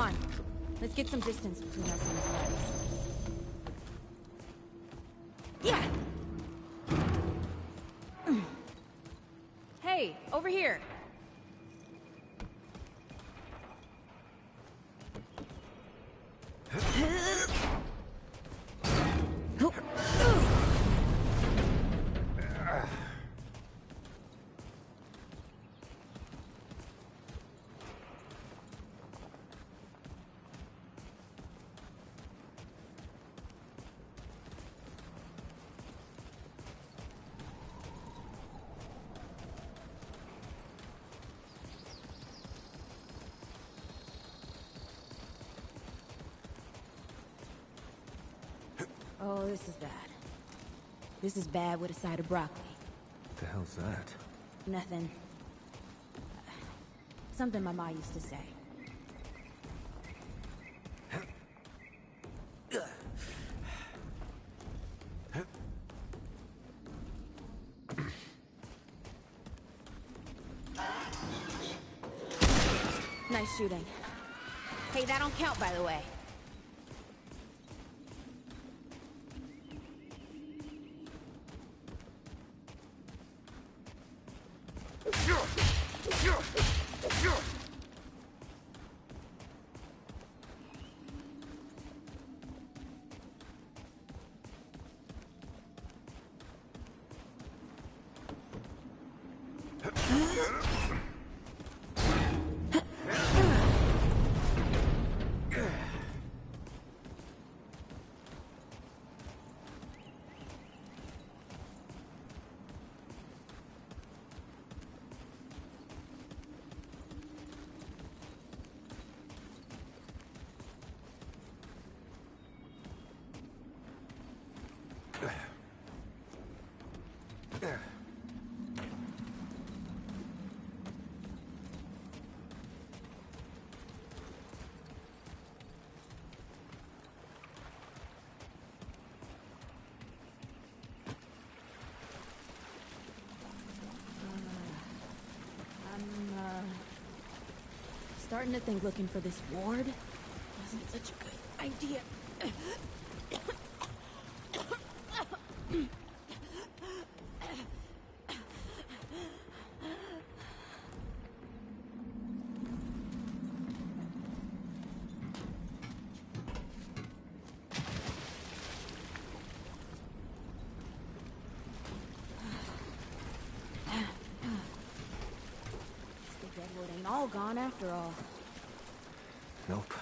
on. Let's get some distance between us and these guys. Yeah! Hey, over here. Oh, this is bad. This is bad with a side of broccoli. What the hell's that? Nothing. Something my ma used to say. Nice shooting. Hey, that don't count, by the way. Starting to think looking for this ward wasn't such a good idea. All gone after all. Nope.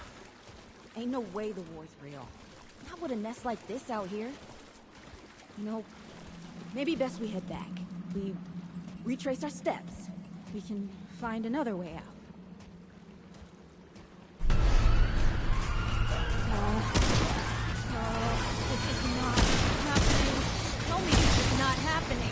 Ain't no way the war's real. Not with a nest like this out here. You know, maybe best we head back. We retrace our steps. We can find another way out. This is not happening. Tell me this is not happening.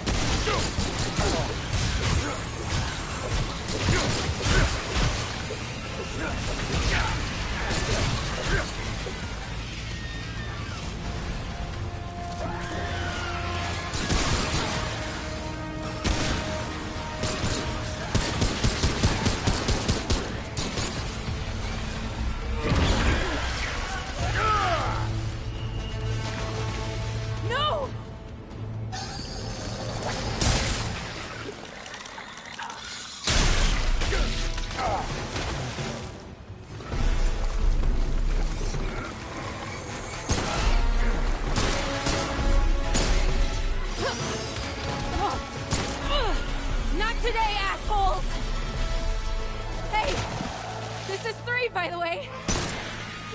By the way,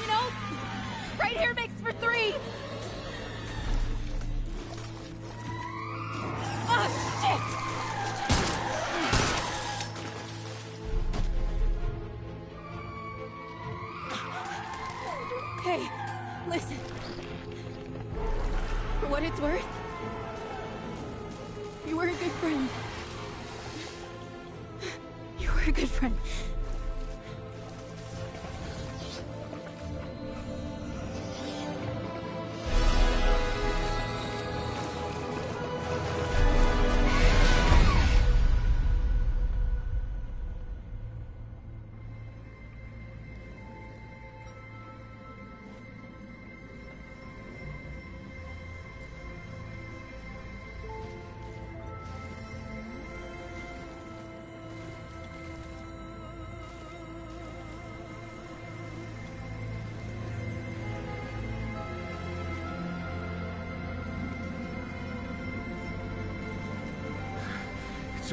you know, right here makes for 3. Oh, shit! Hey, listen. For what it's worth, you were a good friend. You were a good friend.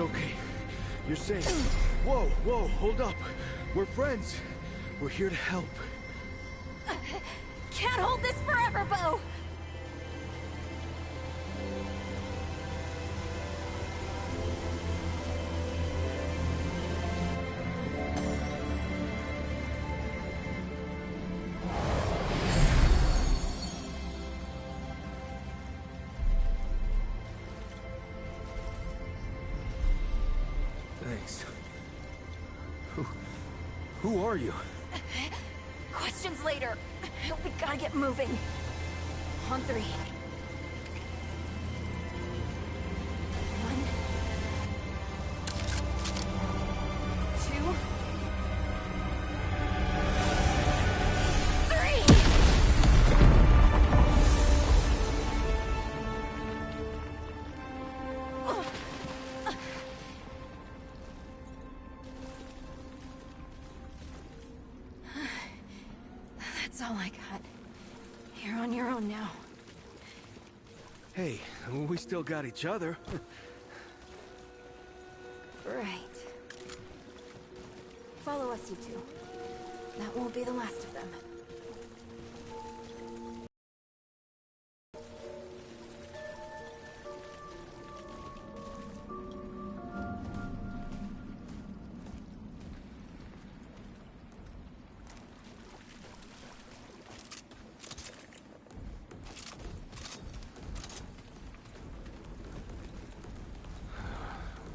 It's okay. You're safe. Whoa, whoa, hold up. We're friends. We're here to help. Can't hold this forever, Bo! Thanks. Who are you? Questions later. We gotta get moving. On three. 1, 2, 3! That's all I got. You're on your own now. Hey, we still got each other. Right. Follow us, you two. That won't be the last of them.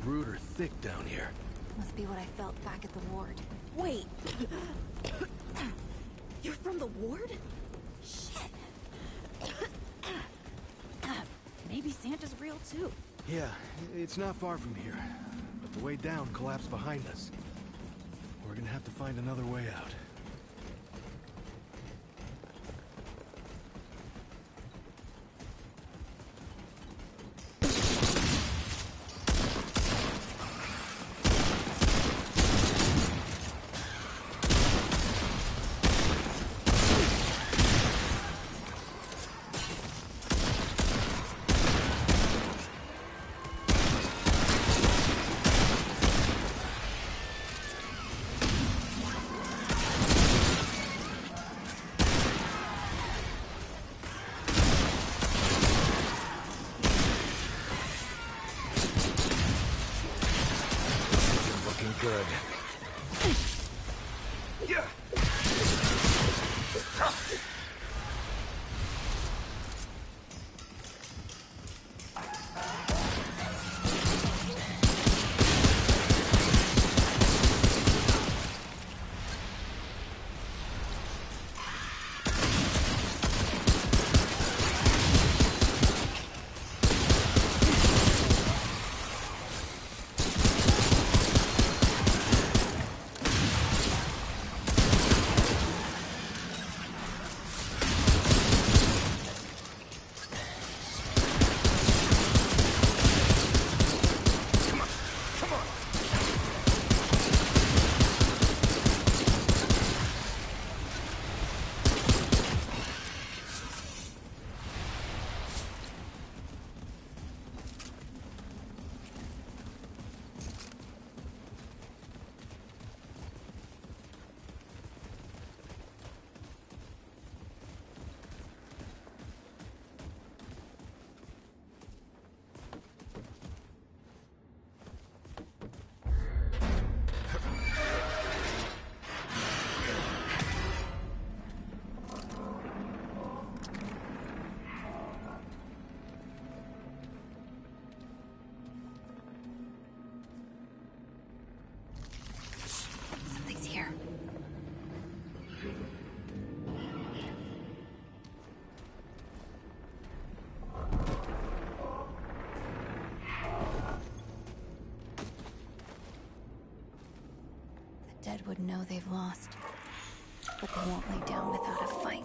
Rude or thick down here. Must be what I felt back at the ward. Wait! You're from the ward? Shit! Maybe Santa's real too. Yeah, it's not far from here. But the way down collapsed behind us. We're gonna have to find another way out. Good. Yeah. Something's here. The dead would know they've lost, but they won't lay down without a fight.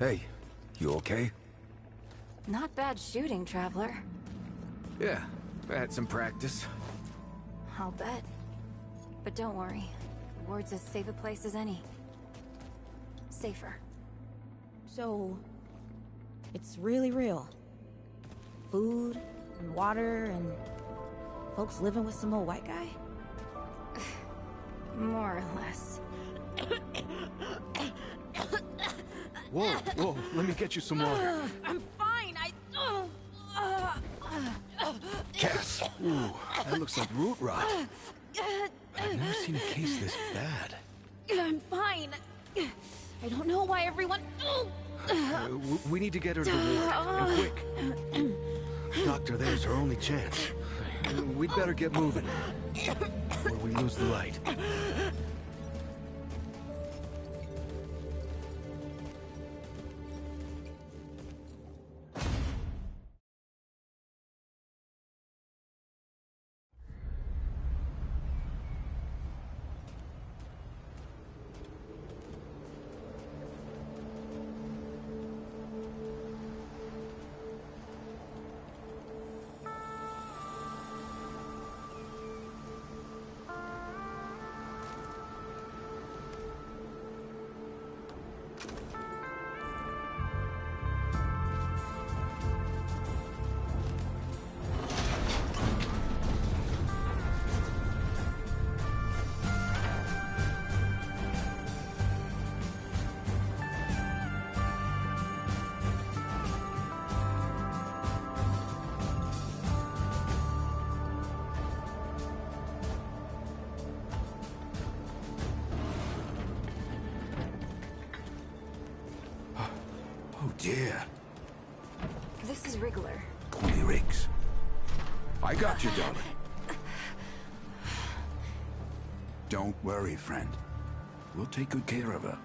Hey, you okay? Not bad shooting, Traveler. Yeah, I had some practice. I'll bet. But don't worry. The ward's as safe a place as any. Safer. So... it's really real. Food, and water, and... folks living with some old white guy? More or less. Whoa, whoa, let me get you some water. I'm fine, Cass! Ooh, that looks like root rot. I've never seen a case this bad. I'm fine. I don't know why everyone... We need to get her to the ward, and quick. Doctor, there's our only chance. We'd better get moving, or we lose the light. Oh dear. This is Wriggler. Call me Riggs. I got you, darling. Don't worry, friend. We'll take good care of her.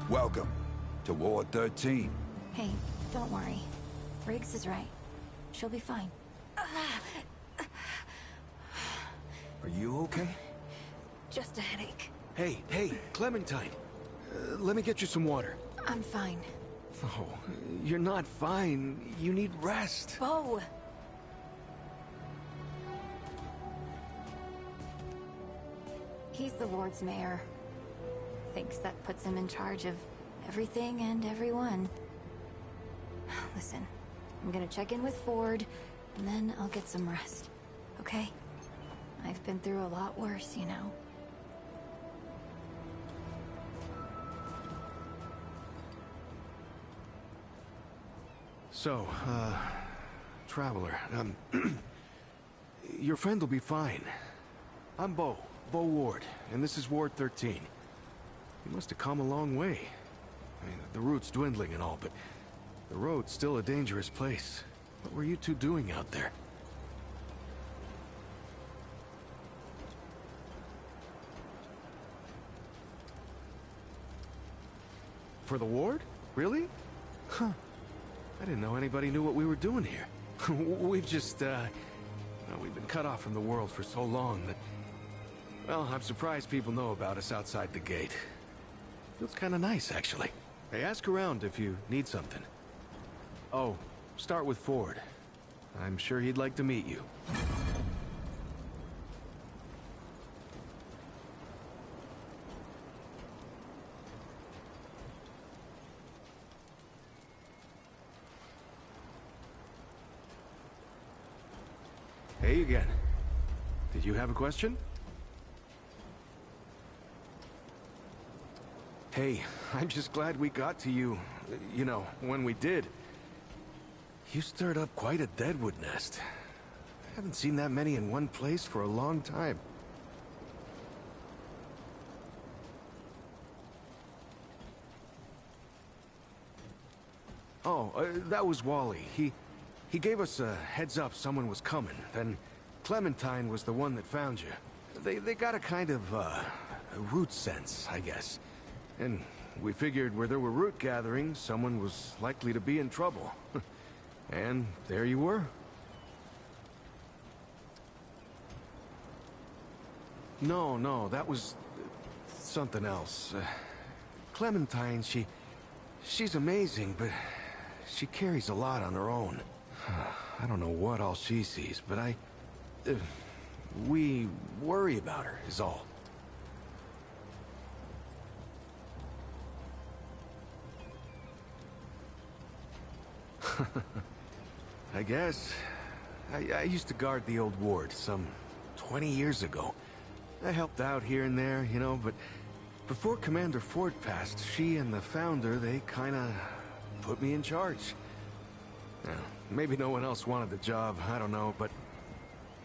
Welcome to Ward 13. Hey, don't worry. Riggs is right. She'll be fine. Are you okay? Just a headache. Hey, Clementine. Let me get you some water. I'm fine. Oh, you're not fine. You need rest. Bo! He's the ward's mayor. Thinks that puts him in charge of everything and everyone. Listen, I'm gonna check in with Ford, and then I'll get some rest. Okay? I've been through a lot worse, you know. So, Traveler, your friend will be fine. I'm Bo Ward, and this is Ward 13. You must have come a long way. I mean, the route's dwindling and all, but the road's still a dangerous place. What were you two doing out there? For the ward? Really? Huh. I didn't know anybody knew what we were doing here. We've just, we've been cut off from the world for so long that... Well, I'm surprised people know about us outside the gate. Feels kind of nice, actually. Hey, ask around if you need something. Oh, start with Ford. I'm sure he'd like to meet you. Hey again. Did you have a question? Hey, I'm just glad we got to you, you know, when we did. You stirred up quite a deadwood nest. I haven't seen that many in one place for a long time. Oh, that was Wally. He gave us a heads up someone was coming. Then Clementine was the one that found you. They got a kind of, a root sense, I guess. And we figured where there were root gatherings, someone was likely to be in trouble. And there you were. No, that was something else. Clementine, she's amazing, but she carries a lot on her own. I don't know what all she sees, but we worry about her, is all. I guess. I used to guard the old ward some 20 years ago. I helped out here and there, you know, but before Commander Ford passed, she and the Founder, they kinda put me in charge. Now, maybe no one else wanted the job, I don't know, but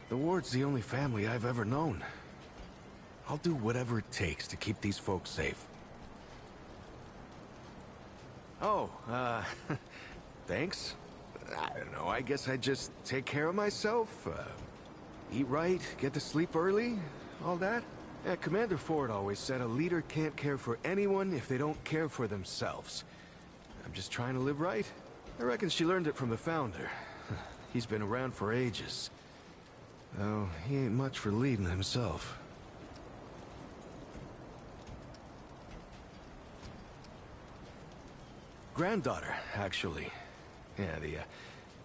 the ward's the only family I've ever known. I'll do whatever it takes to keep these folks safe. Oh, thanks. I don't know, I guess I just take care of myself, eat right, get to sleep early, all that. Yeah, Commander Ford always said a leader can't care for anyone if they don't care for themselves. I'm just trying to live right. I reckon she learned it from the Founder. He's been around for ages. Though he ain't much for leading himself. Granddaughter, actually. Yeah,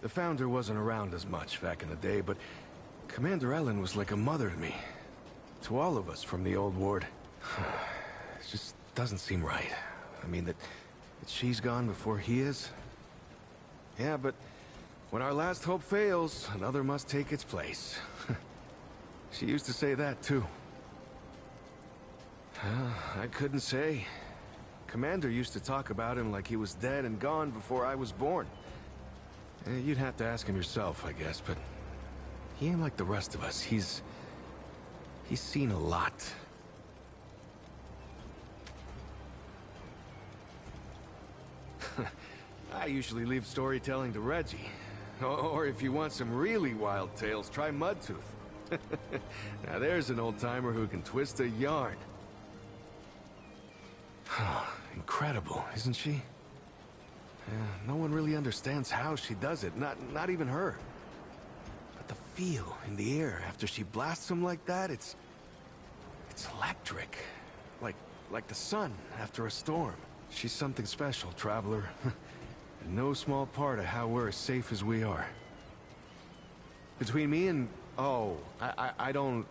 the Founder wasn't around as much back in the day, but Commander Ellen was like a mother to me. To all of us from the old ward. It just doesn't seem right. I mean, that she's gone before he is. Yeah, but when our last hope fails, another must take its place. She used to say that, too. I couldn't say. Commander used to talk about him like he was dead and gone before I was born. You'd have to ask him yourself, I guess, but he ain't like the rest of us. He's seen a lot. I usually leave storytelling to Reggie. Or if you want some really wild tales, try Mudtooth. Now there's an old-timer who can twist a yarn. Incredible, isn't she? No one really understands how she does it, not even her. But the feel in the air after she blasts them like that, it's electric. Like the sun after a storm. She's something special, Traveler. And no small part of how we're as safe as we are. Between me and... Oh, I don't,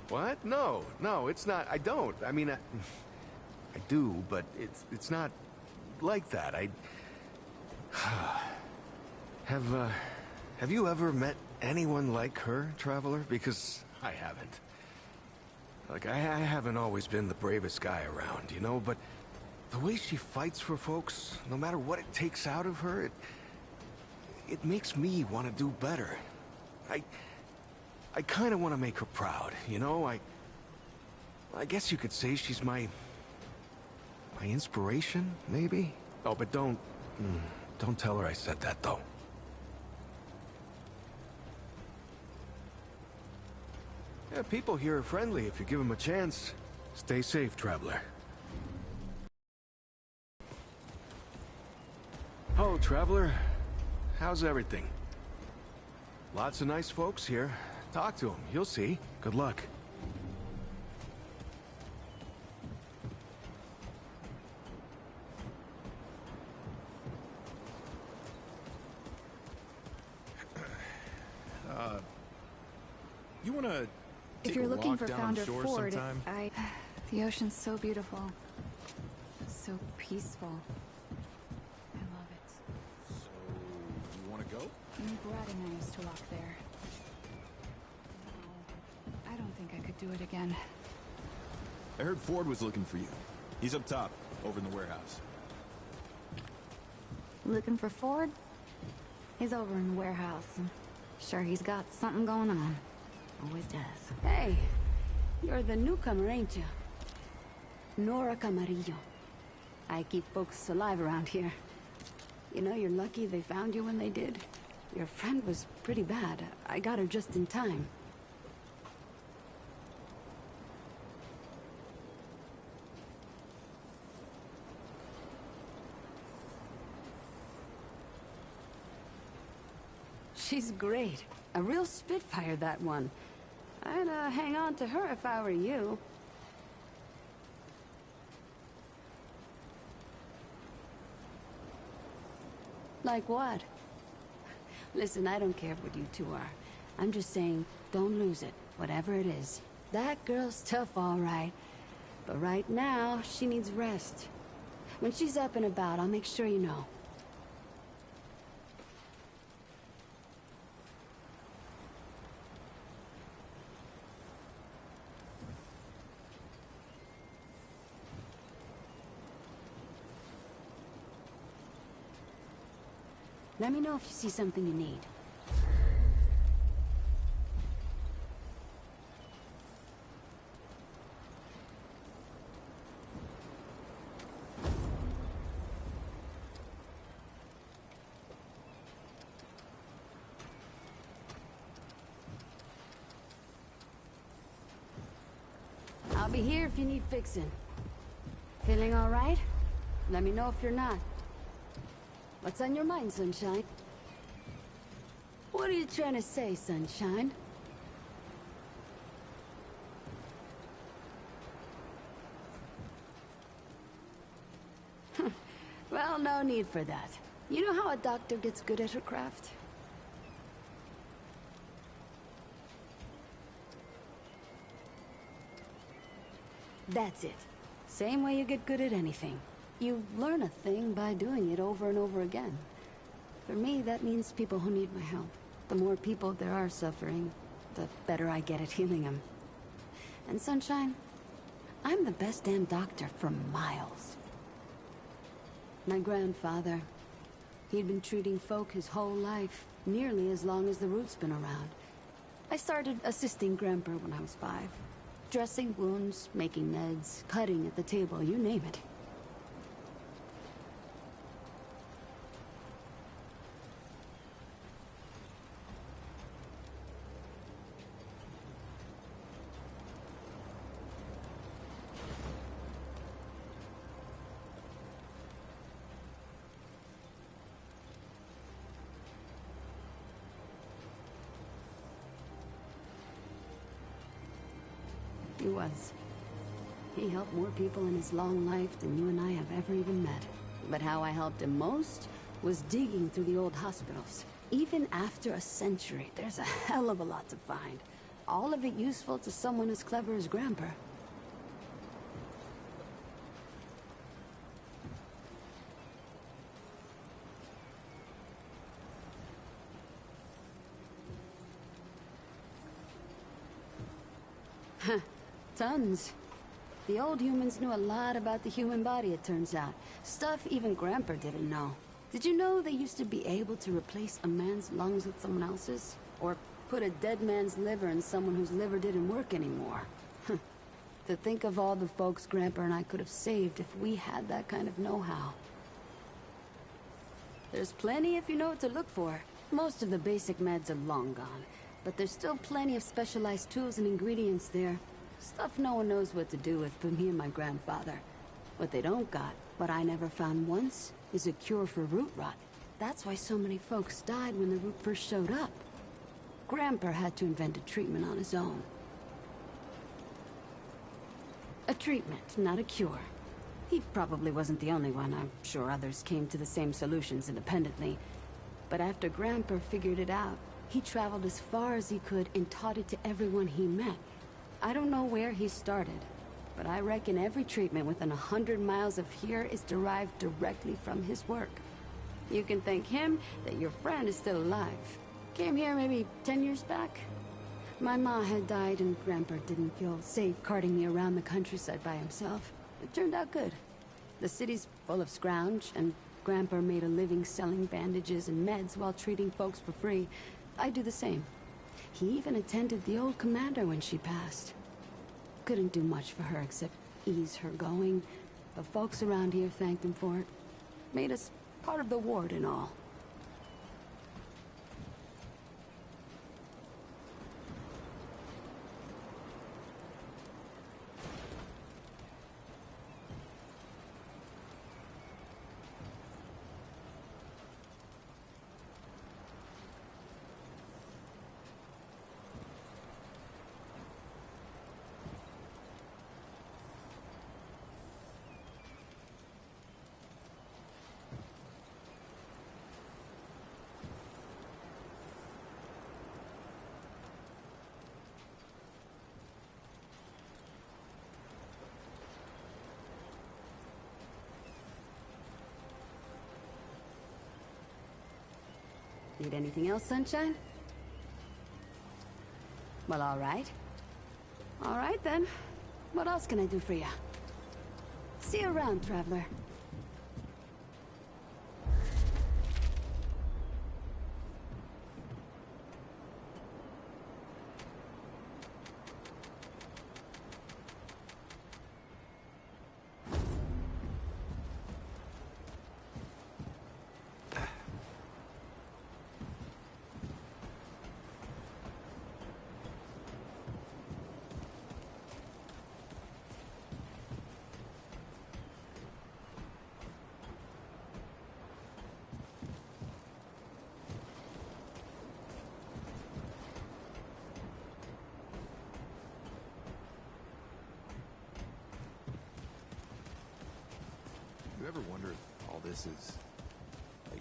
What? No, it's not. I don't. I mean, I do, but it's not like that. Have you ever met anyone like her, Traveler? Because I haven't. Like, I haven't always been the bravest guy around, you know, but the way she fights for folks, no matter what it takes out of her, it makes me want to do better. I kind of want to make her proud, you know? I guess you could say she's my inspiration, maybe? Oh, but don't tell her I said that, though. Yeah, people here are friendly if you give them a chance. Stay safe, Traveler. Oh, Traveler. How's everything? Lots of nice folks here. Talk to them, you'll see. Good luck. You wanna If take you're a looking walk for down Founder shore Ford, sometime? The ocean's so beautiful. So peaceful. I love it. So, you wanna go? Brad and I used to walk there. No, I don't think I could do it again. I heard Ford was looking for you. He's up top, over in the warehouse. Looking for Ford? He's over in the warehouse. Sure, he's got something going on. Always does. Hey, you're the newcomer, ain't you? Nora Camarillo. I keep folks alive around here. You know, you're lucky they found you when they did. Your friend was pretty bad. I got her just in time. She's great. A real spitfire, that one. I'd hang on to her if I were you. Like what? Listen, I don't care what you two are. I'm just saying, don't lose it, whatever it is. That girl's tough, all right. But right now, she needs rest. When she's up and about, I'll make sure you know. Let me know if you see something you need. I'll be here if you need fixing. Feeling all right? Let me know if you're not. What's on your mind, Sunshine? What are you trying to say, Sunshine? Well, no need for that. You know how a doctor gets good at her craft? That's it. Same way you get good at anything. You learn a thing by doing it over and over again. For me, that means people who need my help. The more people there are suffering, the better I get at healing them. And Sunshine, I'm the best damn doctor for miles. My grandfather, he'd been treating folk his whole life, nearly as long as the root's been around. I started assisting Grandpa when I was 5. Dressing wounds, making meds, cutting at the table, you name it. He was. He helped more people in his long life than you and I have ever even met. But how I helped him most was digging through the old hospitals. Even after a century, there's a hell of a lot to find. All of it useful to someone as clever as Grandpa. Tons. The old humans knew a lot about the human body, it turns out. Stuff even Grandpa didn't know. Did you know they used to be able to replace a man's lungs with someone else's? Or put a dead man's liver in someone whose liver didn't work anymore? To think of all the folks Grandpa and I could have saved if we had that kind of know-how. There's plenty if you know what to look for. Most of the basic meds are long gone, but there's still plenty of specialized tools and ingredients there. Stuff no one knows what to do with but me and my grandfather. What they don't got, what I never found once, is a cure for root rot. That's why so many folks died when the root first showed up. Grandpa had to invent a treatment on his own. A treatment, not a cure. He probably wasn't the only one. I'm sure others came to the same solutions independently. But after Grandpa figured it out, he traveled as far as he could and taught it to everyone he met. I don't know where he started, but I reckon every treatment within 100 miles of here is derived directly from his work. You can thank him that your friend is still alive. Came here maybe 10 years back. My ma had died and Grandpa didn't feel safe carting me around the countryside by himself. It turned out good. The city's full of scrounge, and Grandpa made a living selling bandages and meds while treating folks for free. I do the same. He even attended the old commander when she passed. Couldn't do much for her except ease her going, but folks around here thanked him for it. Made us part of the ward and all. Need anything else, Sunshine? Well, all right. All right, then. What else can I do for you? See you around, traveler. You ever wonder if all this is, like...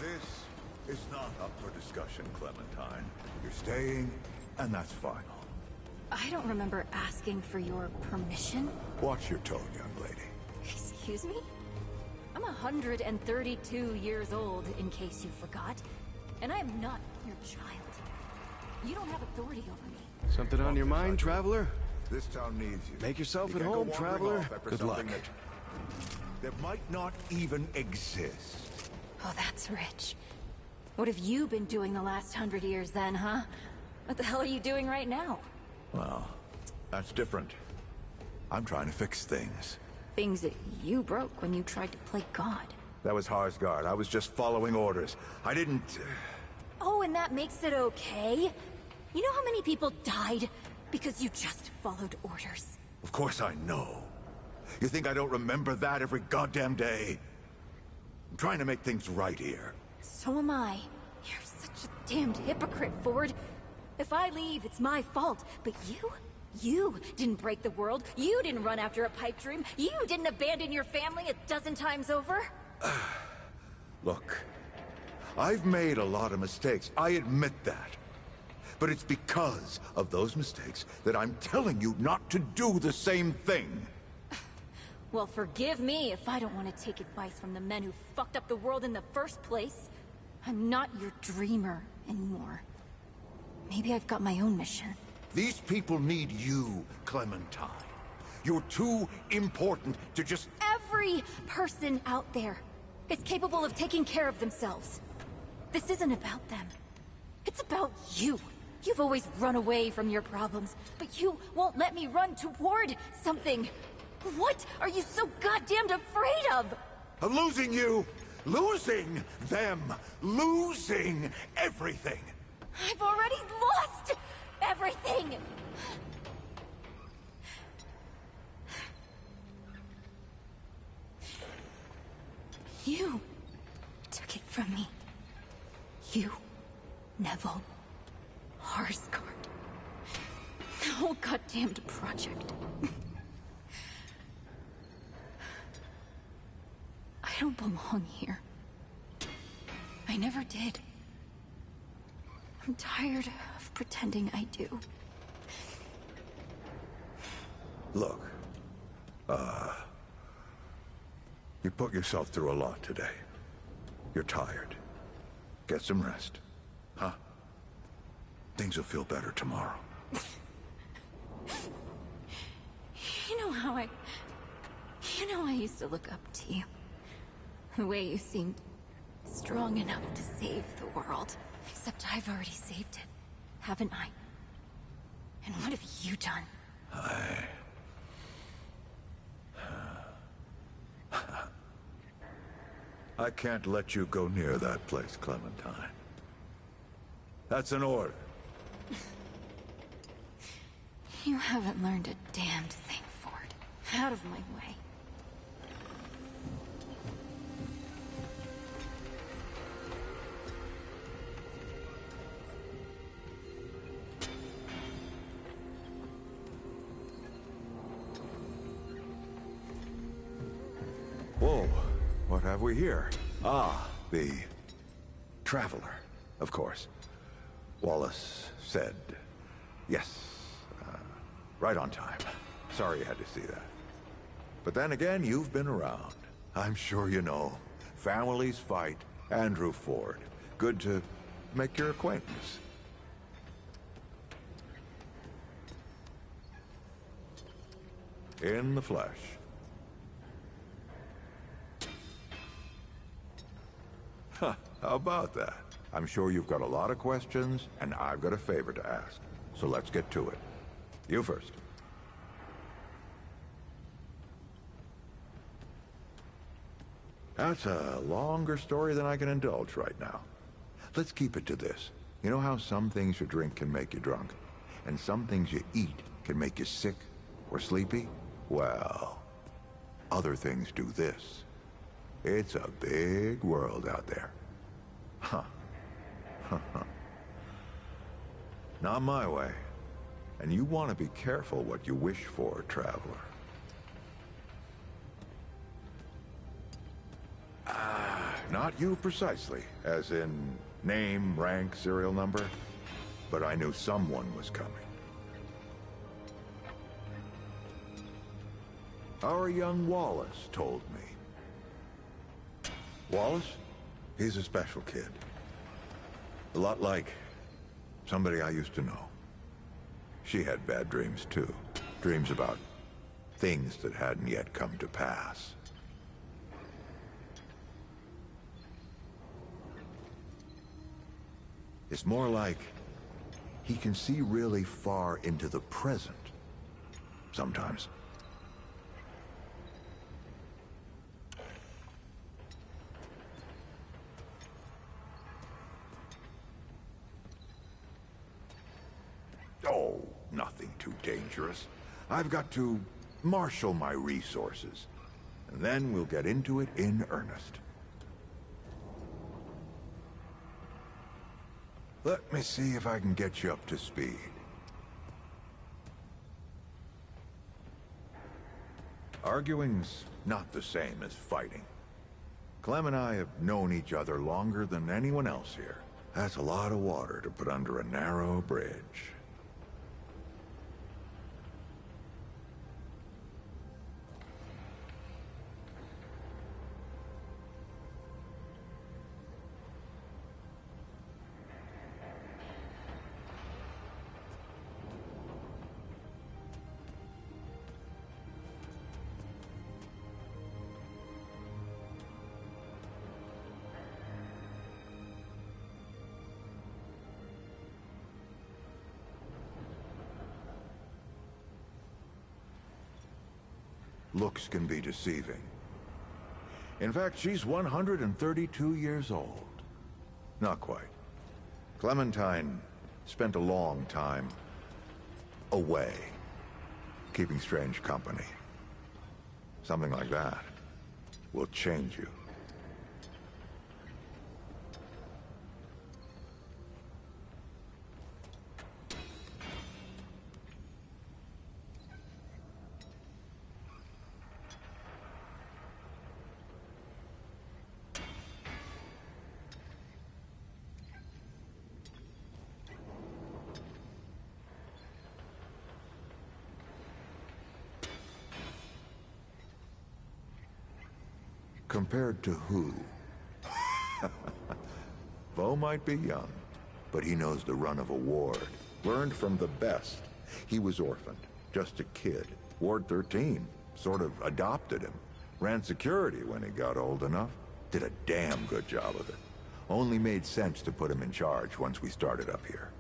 This is not up for discussion, Clementine. You're staying, and that's final. I don't remember asking for your permission. Watch your tone, young lady. Excuse me? I'm 132 years old, in case you forgot. And I am not your child. You don't have authority over me. Something on your mind, traveler? This town needs you. Make yourself You at can't go home, wandering traveler. off after Good luck. something that might not even exist. Oh, that's rich. What have you been doing the last 100 years then, huh? What the hell are you doing right now? Well, that's different. I'm trying to fix things. Things that you broke when you tried to play God. That was Harsgard. I was just following orders. I didn't... Oh, and that makes it okay? You know how many people died because you just followed orders? Of course I know. You think I don't remember that every goddamn day? I'm trying to make things right here. So am I. You're such a damned hypocrite, Ford. If I leave, it's my fault. But you didn't break the world. You didn't run after a pipe dream. You didn't abandon your family a dozen times over. Look, I've made a lot of mistakes. I admit that. But it's because of those mistakes that I'm telling you not to do the same thing. Well, forgive me if I don't want to take advice from the men who fucked up the world in the first place. I'm not your dreamer anymore. Maybe I've got my own mission. These people need you, Clementine. You're too important to just... Every person out there is capable of taking care of themselves. This isn't about them. It's about you. You've always run away from your problems, but you won't let me run toward something. What are you so goddamned afraid of? Of losing you! Losing them! Losing everything! I've already lost everything! You took it from me. You, Neville, Harsgard. The whole goddamned project. I don't belong here. I never did. I'm tired of pretending I do. Look, you put yourself through a lot today. You're tired. Get some rest, huh? Things will feel better tomorrow. You know how I used to look up to you. The way you seemed strong enough to save the world. Except I've already saved it, haven't I? And what have you done? I can't let you go near that place, Clementine. That's an order. You haven't learned a damned thing, Ford. Out of my way. Whoa, what have we here? Ah, the Traveler. Of course. Wallace said yes. Right on time. Sorry you had to see that. But then again, you've been around. I'm sure you know. Families fight. Andrew Ford. Good to make your acquaintance. In the flesh. Huh, how about that? I'm sure you've got a lot of questions, and I've got a favor to ask. So let's get to it. You first. That's a longer story than I can indulge right now. Let's keep it to this. You know how some things you drink can make you drunk, and some things you eat can make you sick or sleepy? Well, other things do this. It's a big world out there. Huh. Not my way. And you want to be careful what you wish for, traveler. Not you precisely, as in name, rank, serial number, but I knew someone was coming. Our young Wallace told me. Wallace? He's a special kid. A lot like somebody I used to know. She had bad dreams too. Dreams about things that hadn't yet come to pass. It's more like he can see really far into the present. Sometimes. Oh, nothing too dangerous. I've got to marshal my resources. And then we'll get into it in earnest. Let me see if I can get you up to speed. Arguing's not the same as fighting. Clem and I have known each other longer than anyone else here. That's a lot of water to put under a narrow bridge. Looks can be deceiving. In fact, she's 132 years old. Not quite. Clementine spent a long time away, keeping strange company. Something like that will change you. Compared to who? Bo might be young, but he knows the run of a ward. Learned from the best. He was orphaned, just a kid. Ward 13 sort of adopted him. Ran security when he got old enough. Did a damn good job of it. Only made sense to put him in charge once we started up here.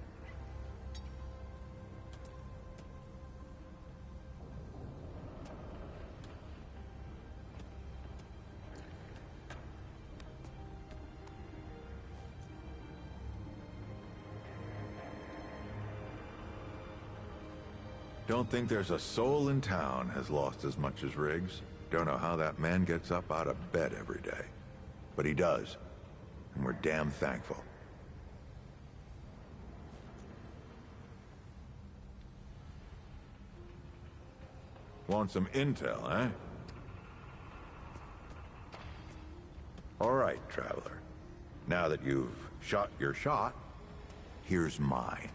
Don't think there's a soul in town has lost as much as Riggs. Don't know how that man gets up out of bed every day. But he does. And we're damn thankful. Want some intel, eh? All right, traveler. Now that you've Shot your shot. Here's mine.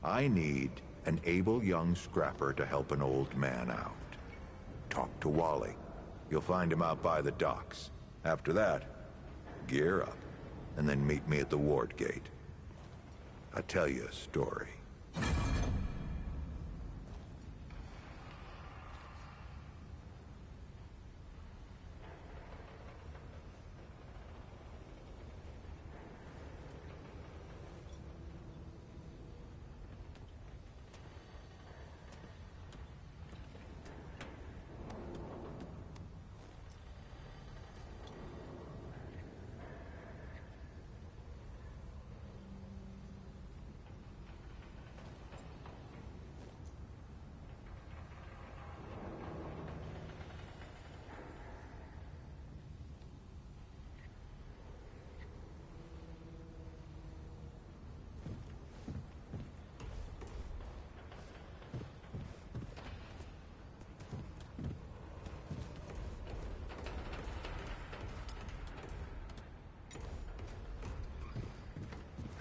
I need an able young scrapper to help an old man out. Talk to Wally. You'll find him out by the docks. After that, gear up, and then meet me at the ward gate. I'll tell you a story.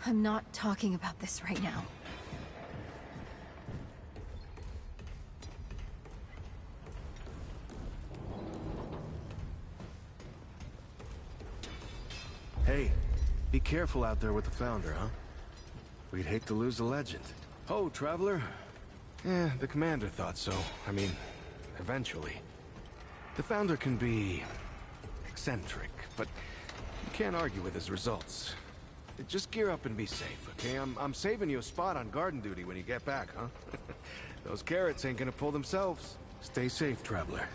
I'm not talking about this right now. Hey, be careful out there with the Founder, huh? We'd hate to lose a legend. Oh, Traveler? The Commander thought so. I mean, eventually. The Founder can be eccentric, but you can't argue with his results. Just gear up and be safe, okay? I'm saving you a spot on garden duty when you get back, huh? Those carrots ain't gonna pull themselves. Stay safe, Traveler.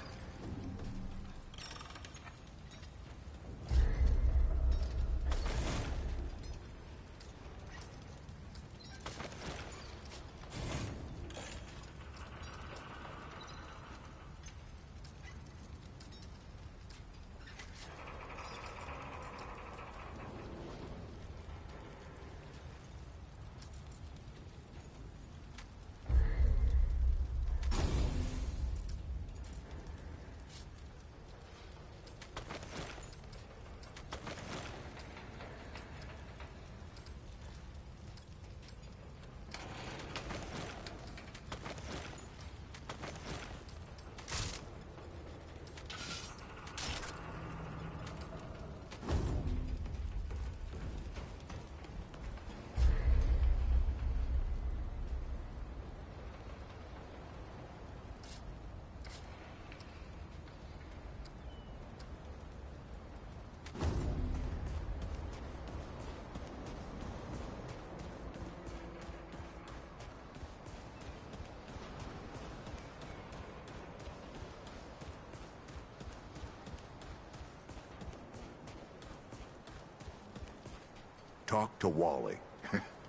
Talk to Wally.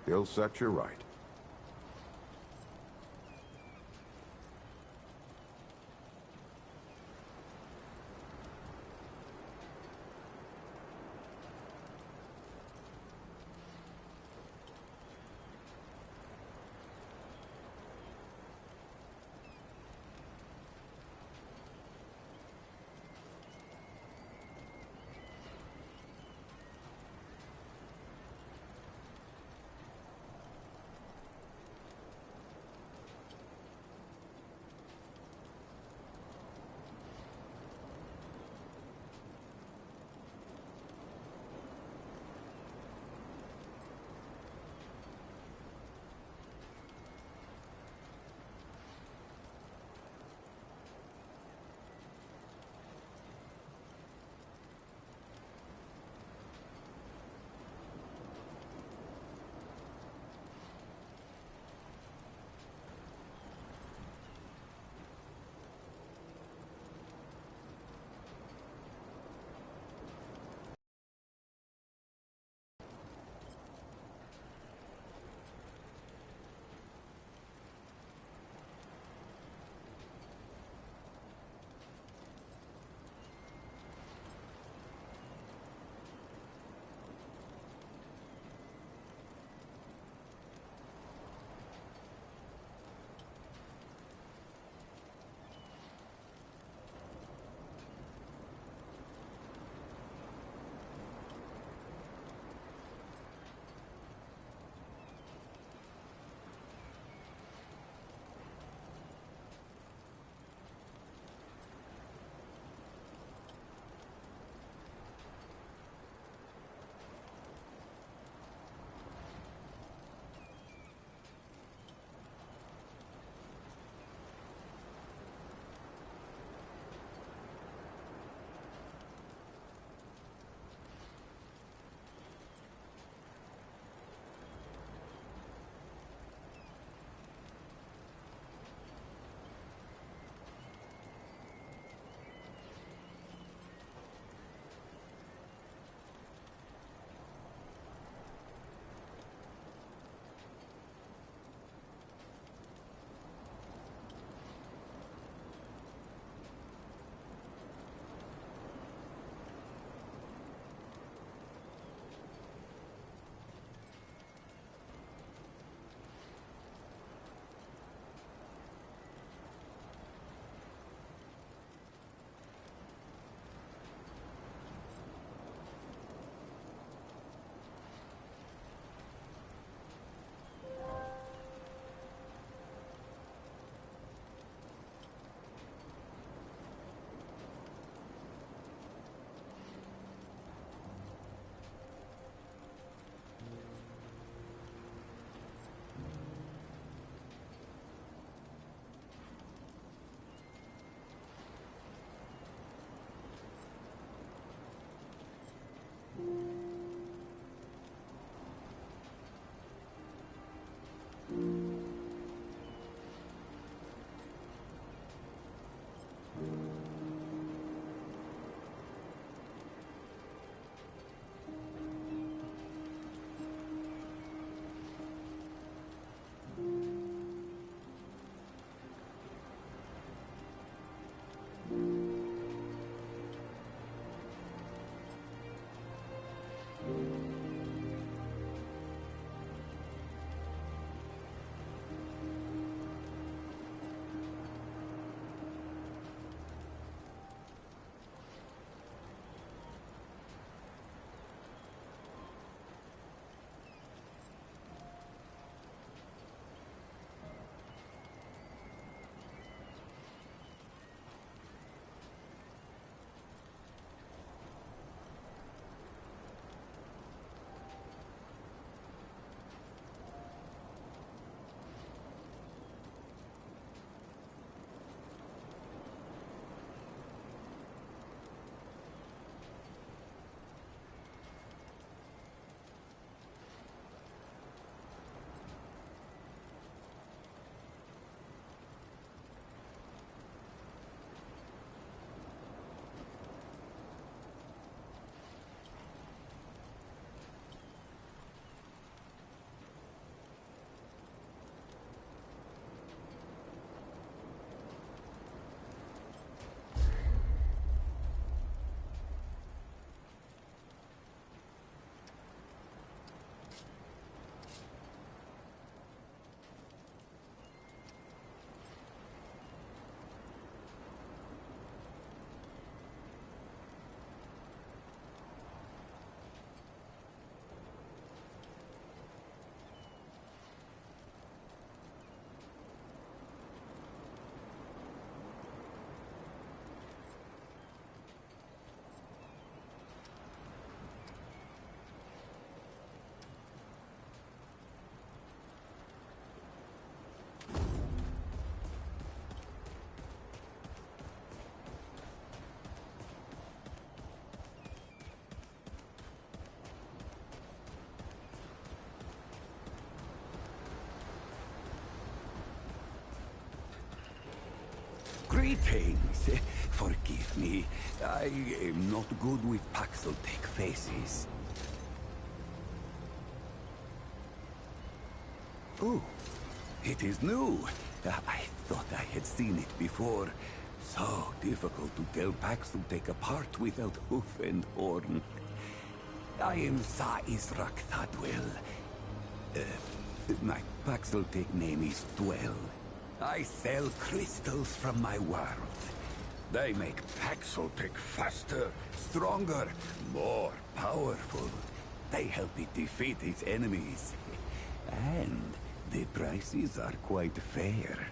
He'll set you right. Greetings. Forgive me. I am not good with Paxeltech faces. Oh, it is new. I thought I had seen it before. So difficult to tell Paxeltech apart without hoof and horn. I am Sa Israk Thadwell. My Paxeltech name is Dwell. I sell crystals from my world. They make Paxeltech faster, stronger, more powerful. They help it defeat its enemies. And the prices are quite fair.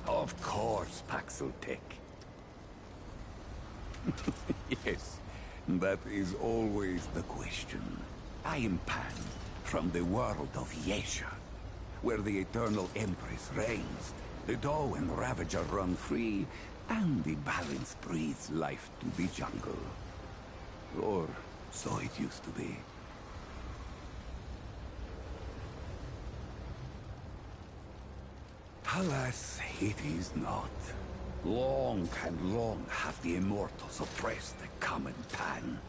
Of course, Paxeltech. Yes, that is always the question. I am Pan, from the world of Yesha, where the Eternal Empress reigns, the Doe and Ravager run free, and the balance breathes life to the jungle. Or so it used to be. Alas, it is not. Long and long have the Immortals oppressed the common Pan,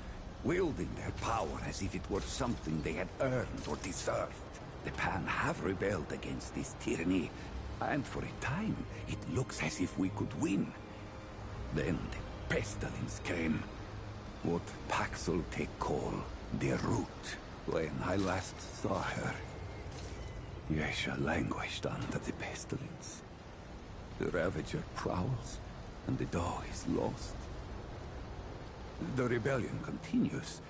wielding their power as if it were something they had earned or deserved. The Pan have rebelled against this tyranny, and for a time, it looks as if we could win. Then the pestilence came. What Paxeltech call the Root, when I last saw her. Yesha languished under the pestilence. The Ravager prowls, and the Doe is lost. The rebellion continues,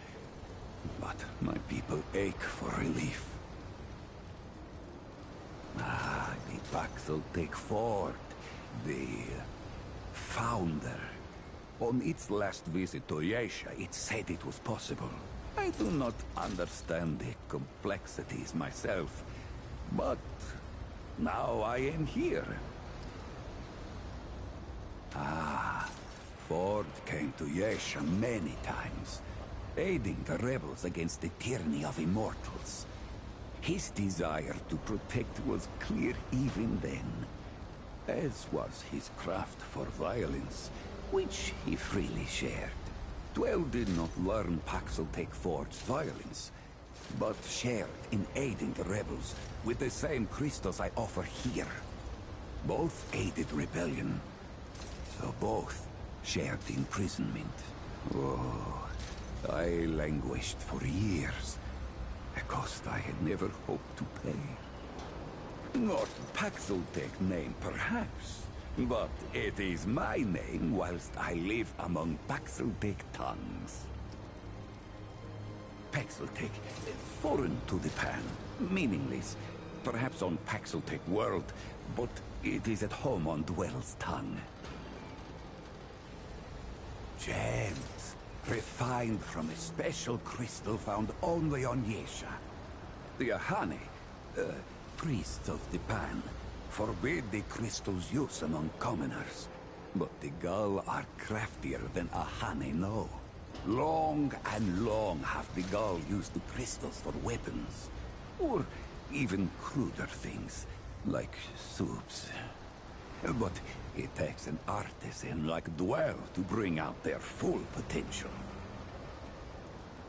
but my people ache for relief. Ah, the Paxeltech Fort, the founder. On its last visit to Yesha, it said it was possible. I do not understand the complexities myself, but now I am here. Ah, Ford came to Yesha many times, aiding the rebels against the tyranny of immortals. His desire to protect was clear even then, as was his craft for violence, which he freely shared. Dwell did not learn Paxeltech Ford's violence, but shared in aiding the rebels with the same crystals I offer here. Both aided rebellion, so both shared imprisonment. Oh, I languished for years, a cost I had never hoped to pay. Not Paxeltech name, perhaps, but it is my name whilst I live among Paxeltech tongues. Paxeltech, foreign to the Pan, meaningless, perhaps on Paxeltech world, but it is at home on Dwell's tongue. Gems, refined from a special crystal found only on Yesha. The Ahane, priests of the Pan, forbid the crystal's use among commoners, but the Gull are craftier than Ahane know. Long and long have the Gull used the crystals for weapons, or even cruder things, like soups. But it takes an artisan like Dwell to bring out their full potential.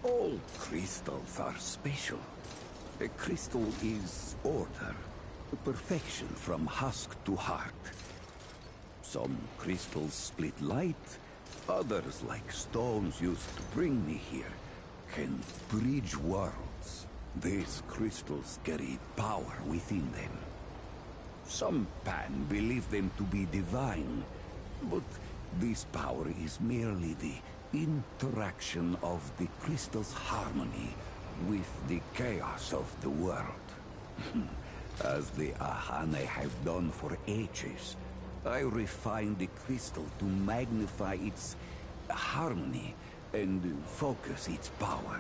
All crystals are special. A crystal is order, perfection from husk to heart. Some crystals split light, others, like stones used to bring me here, can bridge worlds. These crystals carry power within them. Some Pan believe them to be divine, but this power is merely the interaction of the crystal's harmony with the chaos of the world. As the Ahane have done for ages, I refined the crystal to magnify its harmony and focus its power.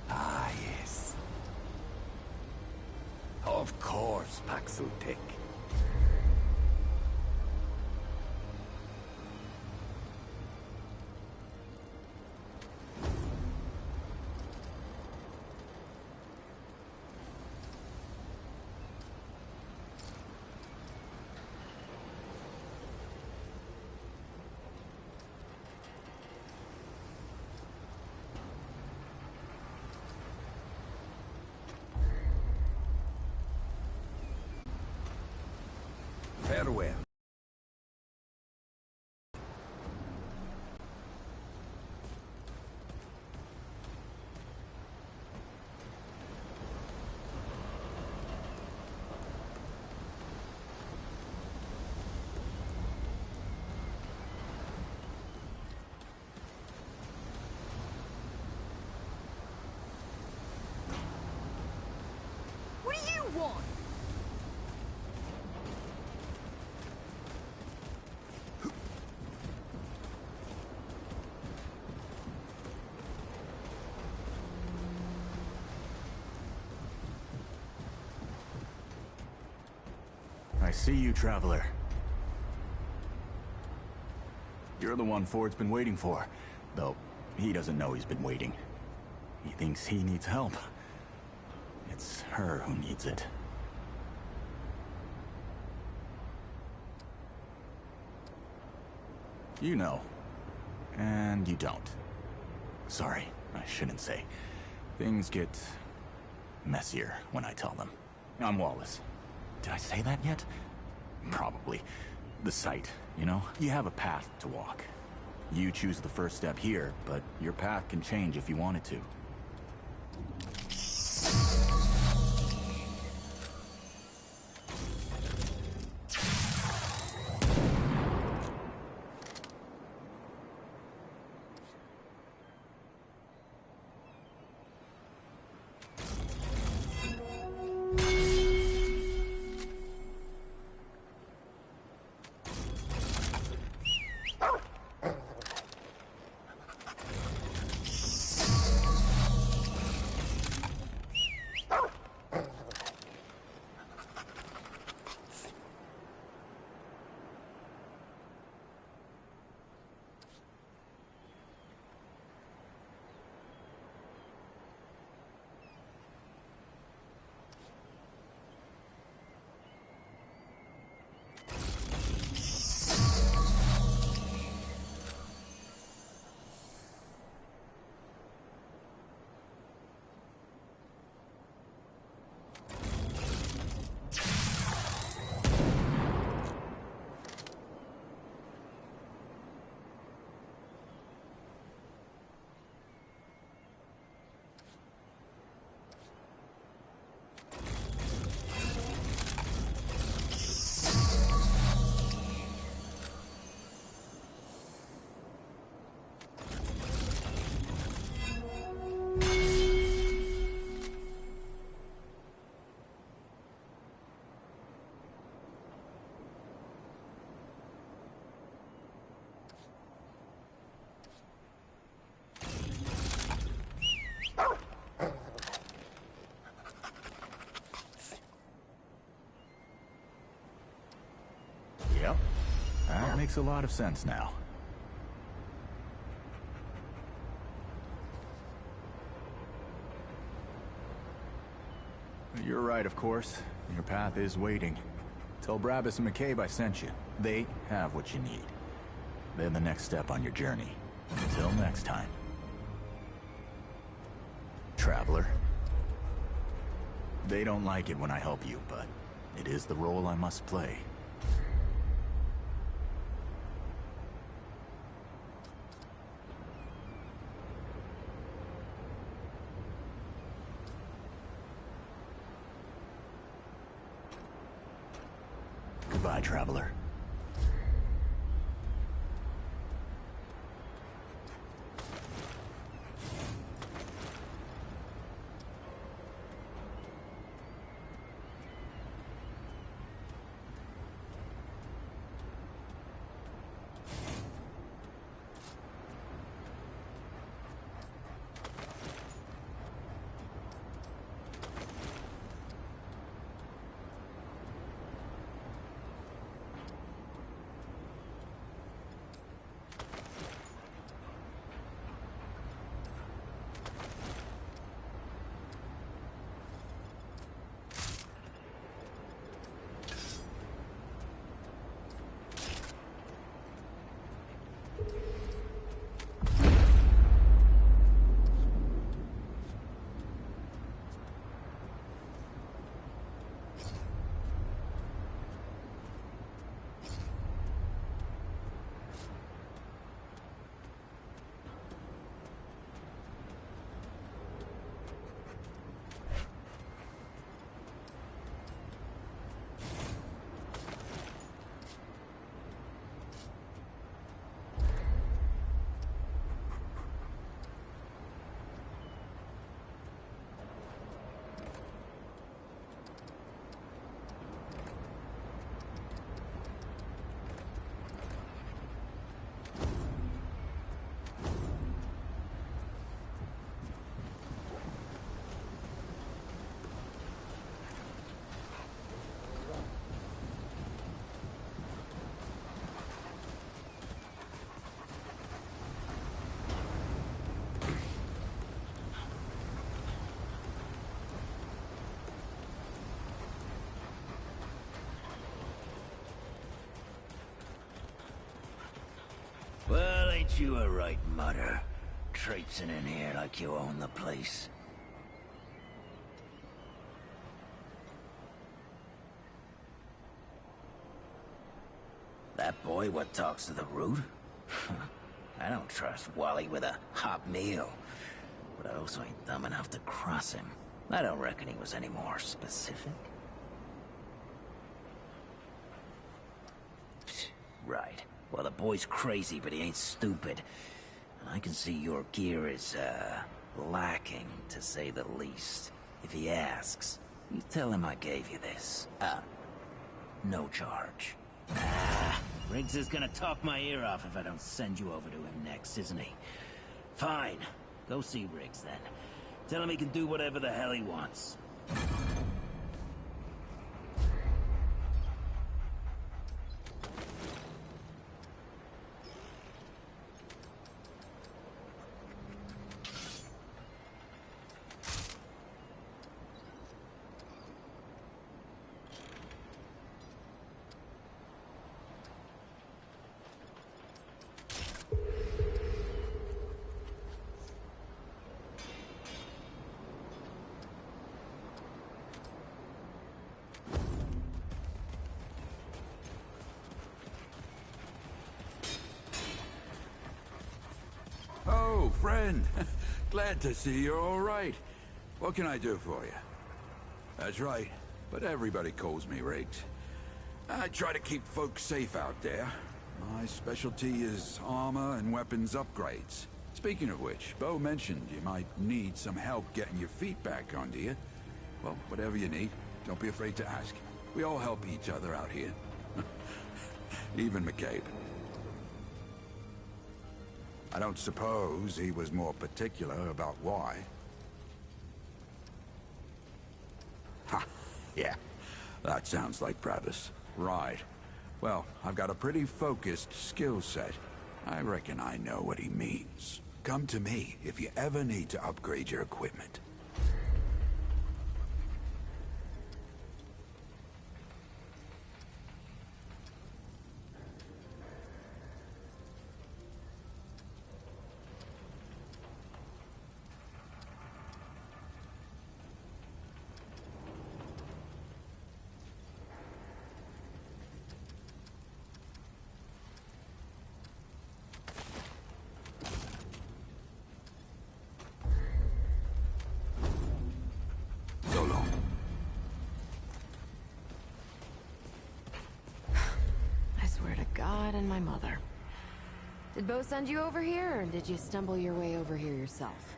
Ah, yes. Of course, Paxotech. Farewell. What do you want? I see you, Traveler. You're the one Ford's been waiting for. Though, he doesn't know he's been waiting. He thinks he needs help. It's her who needs it. You know. And you don't. Sorry, I shouldn't say. Things get messier when I tell them. I'm Wallace. Did I say that yet? Probably. The site, you know? You have a path to walk. You choose the first step here, but your path can change if you want it to. Yep. That makes a lot of sense now. You're right, of course. Your path is waiting. Tell Brabus and McCabe I sent you. They have what you need. They're the next step on your journey. Until next time. Traveler. They don't like it when I help you, but it is the role I must play. Goodbye, Traveler. Ain't you a right mutter? Traipsing in here like you own the place. That boy what talks to the root? I don't trust Wally with a hot meal. But I also ain't dumb enough to cross him. I don't reckon he was any more specific. Right. Well, the boy's crazy, but he ain't stupid. And I can see your gear is, lacking, to say the least. If he asks, you tell him I gave you this. No charge. Riggs is gonna talk my ear off if I don't send you over to him next, isn't he? Fine. Go see Riggs, then. Tell him he can do whatever the hell he wants. Oh, friend. Glad to see you're all right. What can I do for you? That's right, but everybody calls me Riggs. I try to keep folks safe out there. My specialty is armor and weapons upgrades. Speaking of which, Bo mentioned you might need some help getting your feet back under you. Well, whatever you need, don't be afraid to ask. We all help each other out here. Even McCabe. I don't suppose he was more particular about why. Ha! Yeah, that sounds like Travis. Right. Well, I've got a pretty focused skill set. I reckon I know what he means. Come to me if you ever need to upgrade your equipment. God and my mother. Did Bo send you over here, or did you stumble your way over here yourself?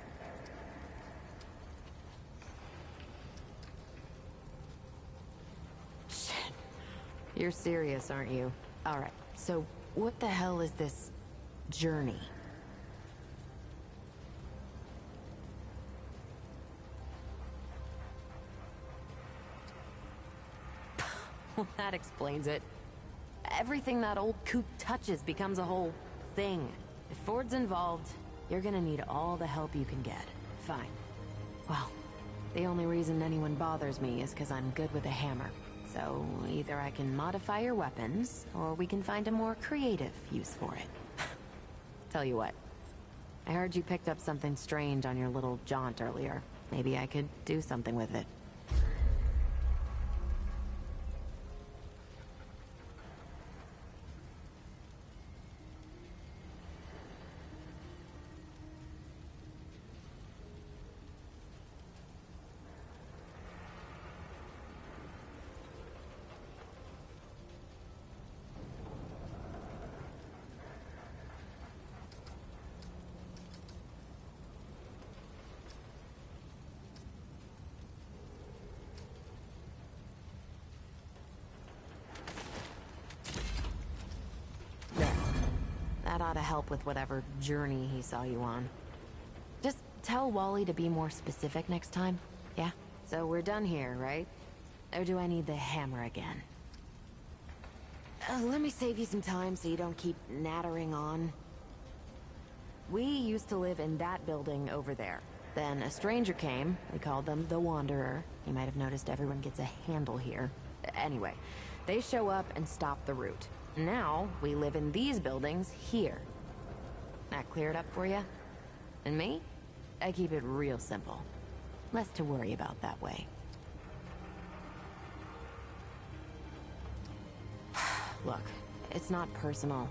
Shit. You're serious, aren't you? Alright, so what the hell is this journey? Well, that explains it. Everything that old coot touches becomes a whole thing. If Ford's involved, you're gonna need all the help you can get. Fine. Well, the only reason anyone bothers me is because I'm good with a hammer. So either I can modify your weapons, or we can find a more creative use for it. Tell you what, I heard you picked up something strange on your little jaunt earlier. Maybe I could do something with it. That ought to help with whatever journey he saw you on. Just tell Wally to be more specific next time, yeah? So we're done here, right? Or do I need the hammer again? Let me save you some time so you don't keep nattering on. We used to live in that building over there. Then a stranger came. We called them the Wanderer. You might have noticed everyone gets a handle here. Anyway, they show up and stop the route. Now, we live in these buildings here. That clear it up for you? And me? I keep it real simple. Less to worry about that way. Look, it's not personal.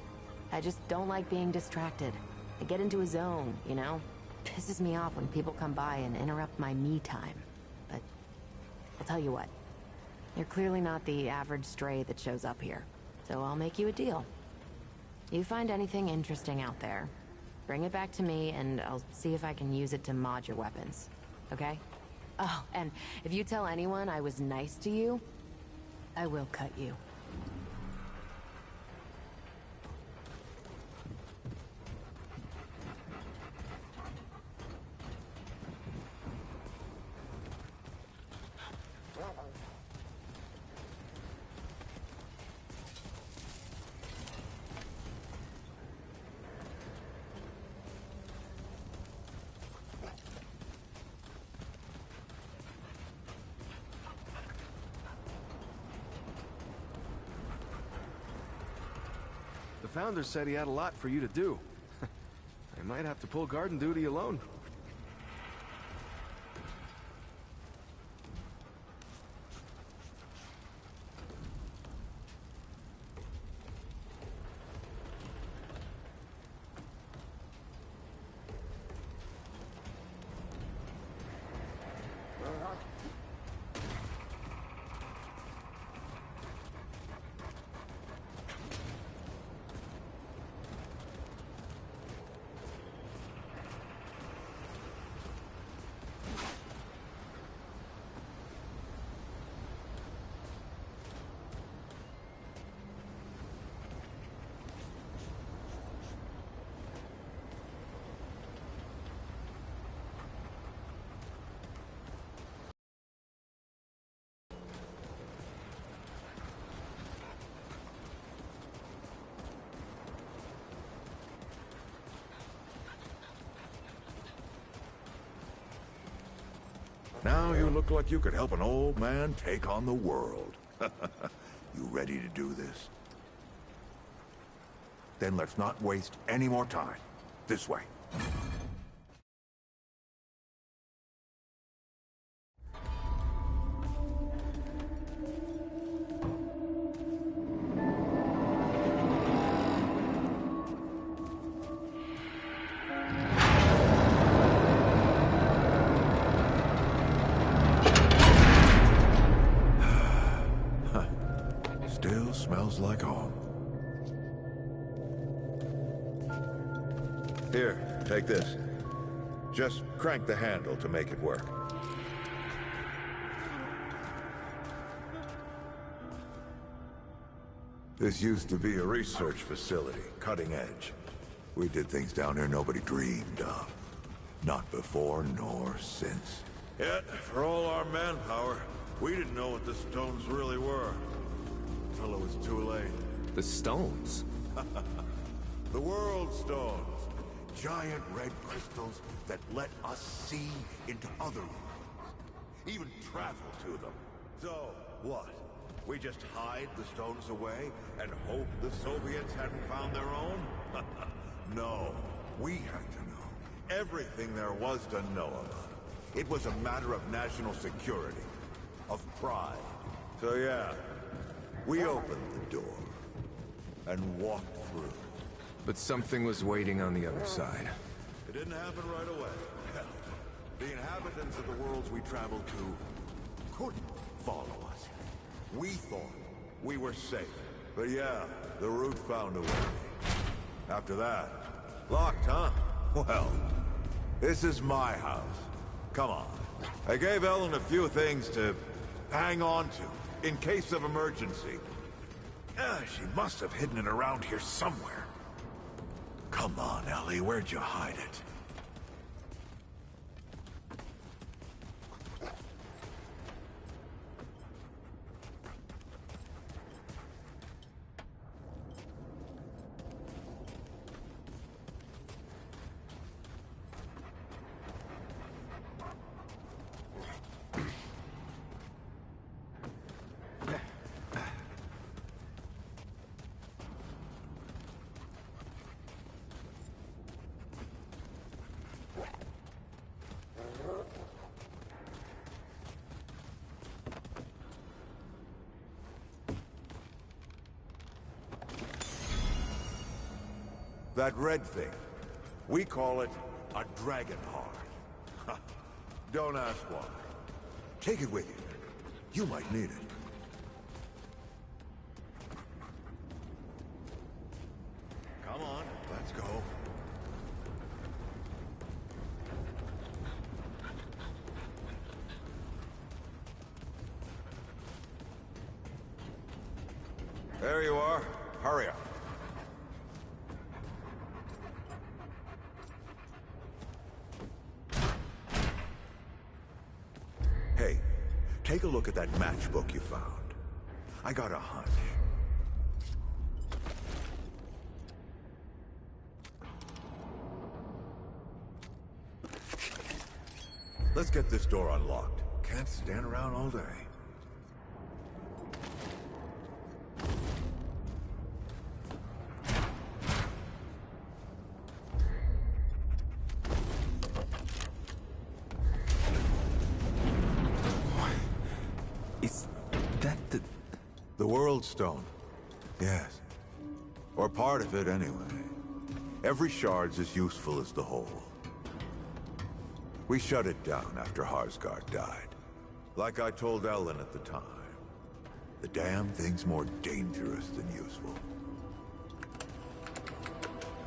I just don't like being distracted. I get into a zone, you know? Pisses me off when people come by and interrupt my me time. But I'll tell you what. You're clearly not the average stray that shows up here. So I'll make you a deal. You find anything interesting out there, bring it back to me and I'll see if I can use it to mod your weapons. Okay? Oh, and if you tell anyone I was nice to you, I will cut you. The founder said he had a lot for you to do. I might have to pull garden duty alone. Now you look like you could help an old man take on the world. You ready to do this? Then let's not waste any more time. This way. Still smells like home. Here, take this. Just crank the handle to make it work. This used to be a research facility, cutting edge. We did things down here nobody dreamed of. Not before nor since. Yet, for all our manpower, we didn't know what the stones really were. Until it was too late. The stones? The world stones. Giant red crystals that let us see into other worlds. Even travel to them. So, what? We just hide the stones away and hope the Soviets hadn't found their own? No. We had to know everything there was to know about it. It was a matter of national security. Of pride. So yeah, we opened the door and walked through. But something was waiting on the other side. It didn't happen right away. Hell, the inhabitants of the worlds we traveled to couldn't follow us. We thought we were safe. But yeah, the root found a way. After that, locked, huh? Well, this is my house. Come on. I gave Ellen a few things to hang on to, in case of emergency. She must have hidden it around here somewhere. Come on, Ellie, where'd you hide it? That red thing. We call it a dragon heart. Don't ask why. Take it with you. You might need it. Come on, let's go. There you are. Hurry up. Hey, take a look at that matchbook you found. I got a hunch. Let's get this door unlocked. Can't stand around all day. Is that the World Stone? Yes. Or part of it, anyway. Every shard's as useful as the whole. We shut it down after Harsgard died. Like I told Ellen at the time. The damn thing's more dangerous than useful.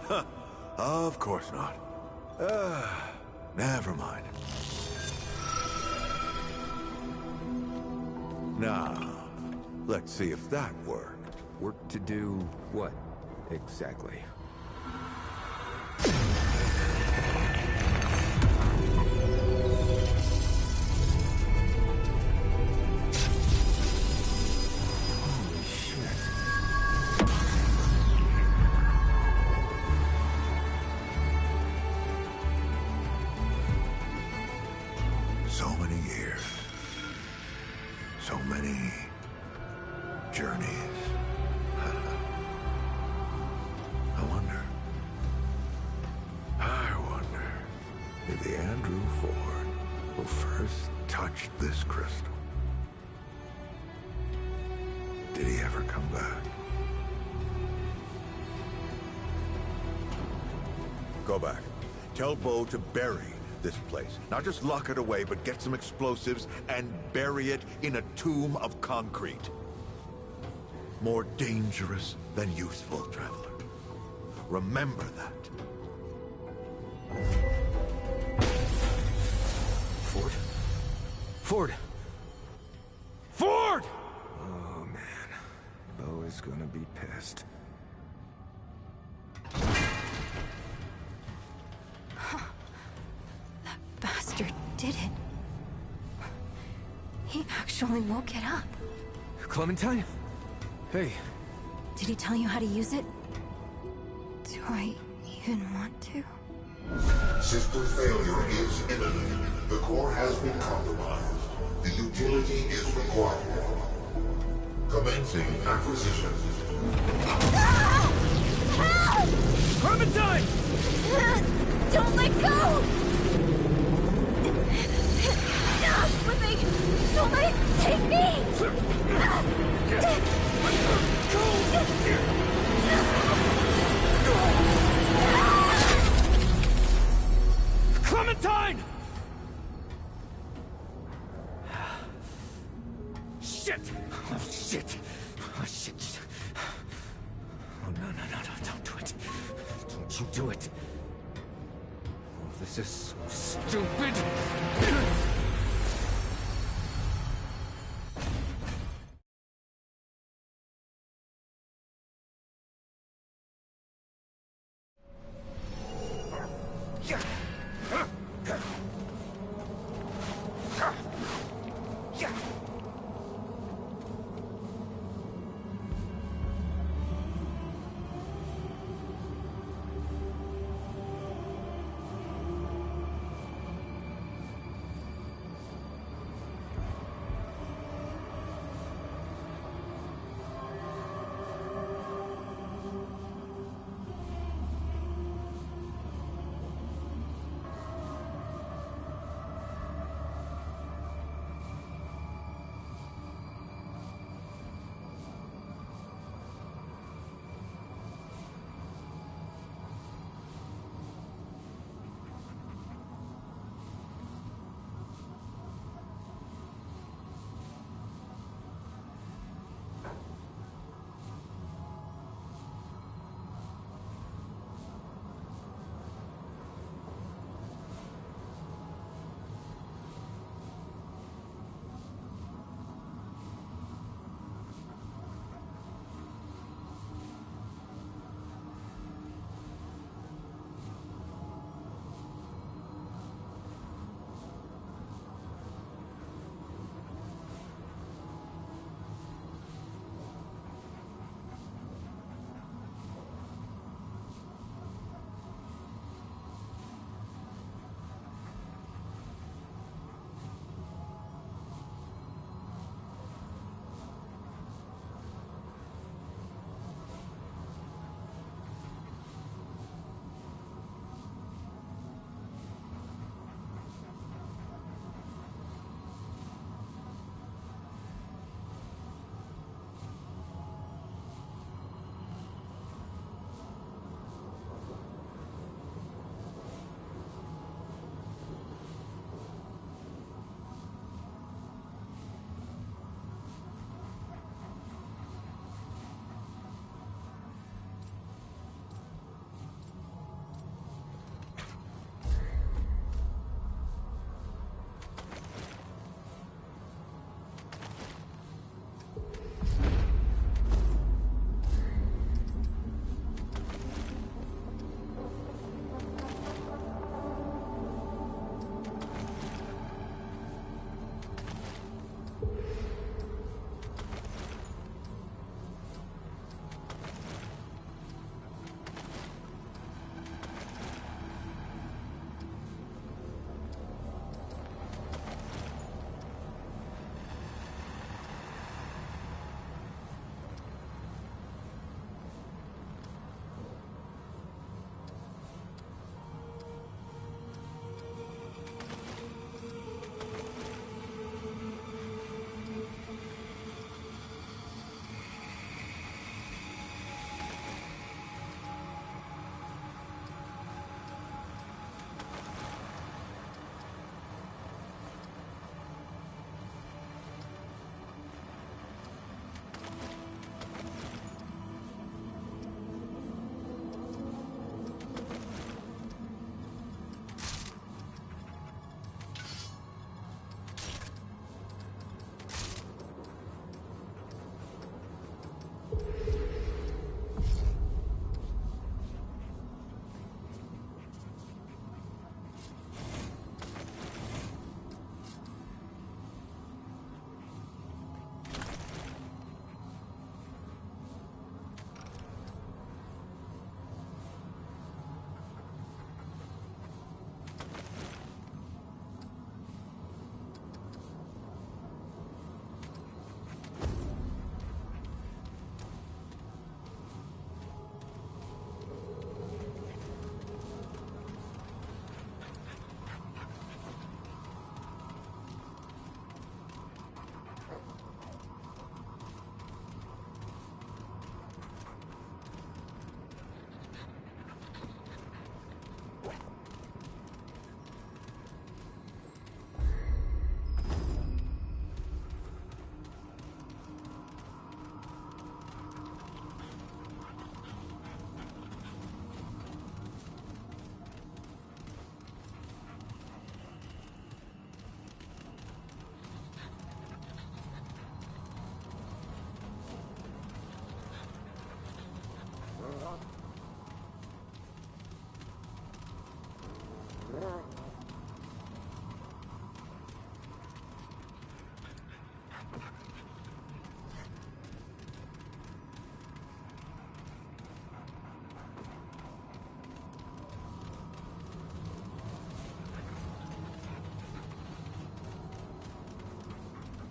Huh. Of course not. Never mind. Now, let's see if that worked. Work to do what, exactly? So many years. So many journeys. I wonder if the Andrew Ford who first touched this crystal, did he ever come back? Go back. Tell Bo to bury this place. Not just lock it away, but get some explosives and bury it in a tomb of concrete. More dangerous than useful, traveler. Remember that. Ford? Ford! Ford! Oh, man. Bo is gonna be pissed. That bastard did it. He actually woke it up. Clementine? Hey. Did he tell you how to use it? Do I even want to? System failure is imminent. The core has been compromised. The utility is required. Commencing acquisition. Help! Clementine! Don't let go! I'm slipping! Don't let it take me! Clementine! Shit! Oh, shit! Oh, shit! Oh, no, don't do it. Don't you do it. Oh, this is so stupid!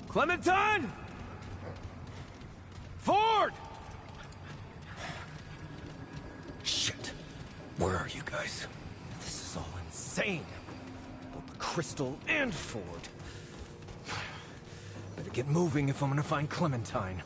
Clementine! Ford! Shit. Where are you guys? This is all insane. Both Crystal and Ford. Better get moving if I'm gonna find Clementine.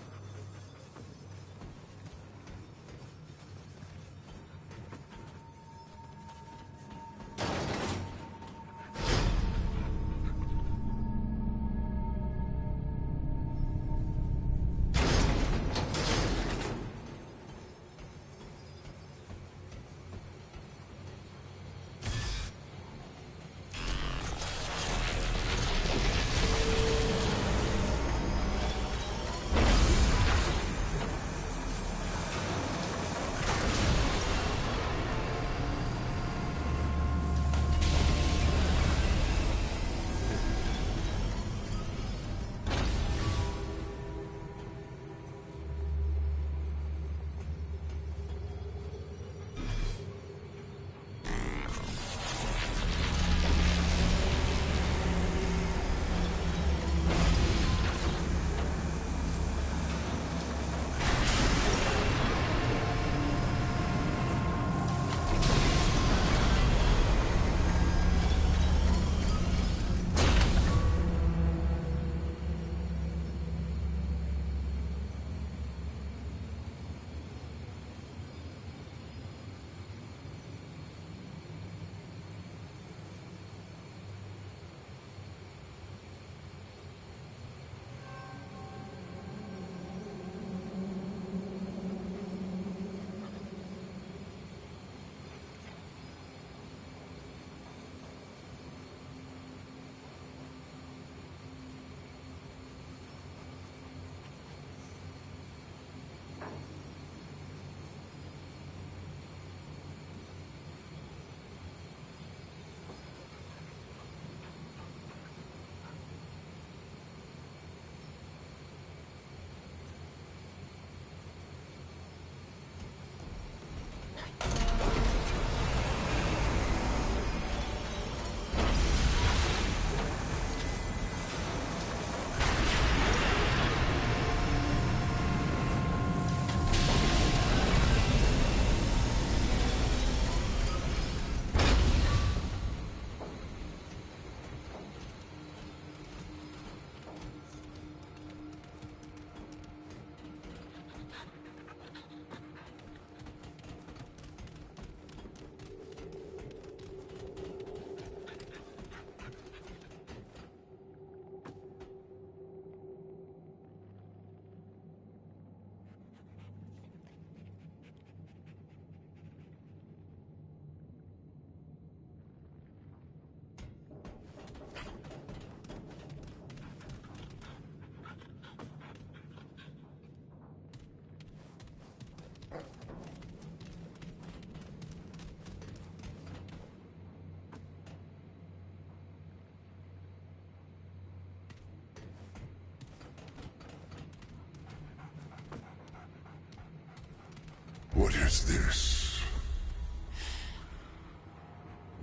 What is this?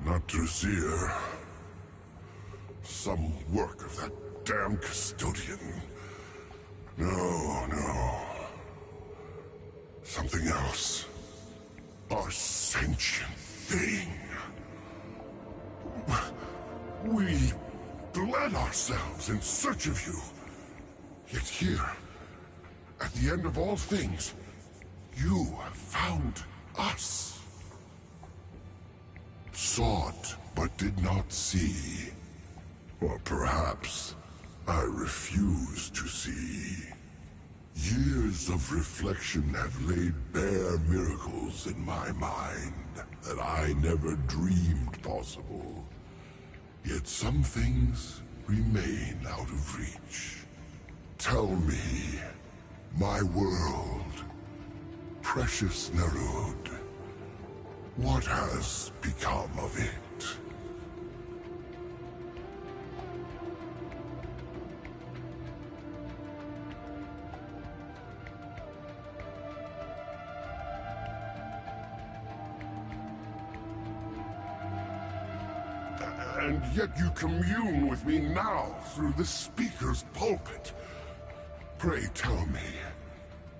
Not Drusir. Some work of that damn custodian. No. Something else. A sentient thing. We bled ourselves in search of you. Yet here, at the end of all things, you have found us. Sought, but did not see. Or perhaps I refuse to see. Years of reflection have laid bare miracles in my mind that I never dreamed possible. Yet some things remain out of reach. Tell me, my world, precious Nerud, what has become of it? And yet you commune with me now through the speaker's pulpit. Pray tell me,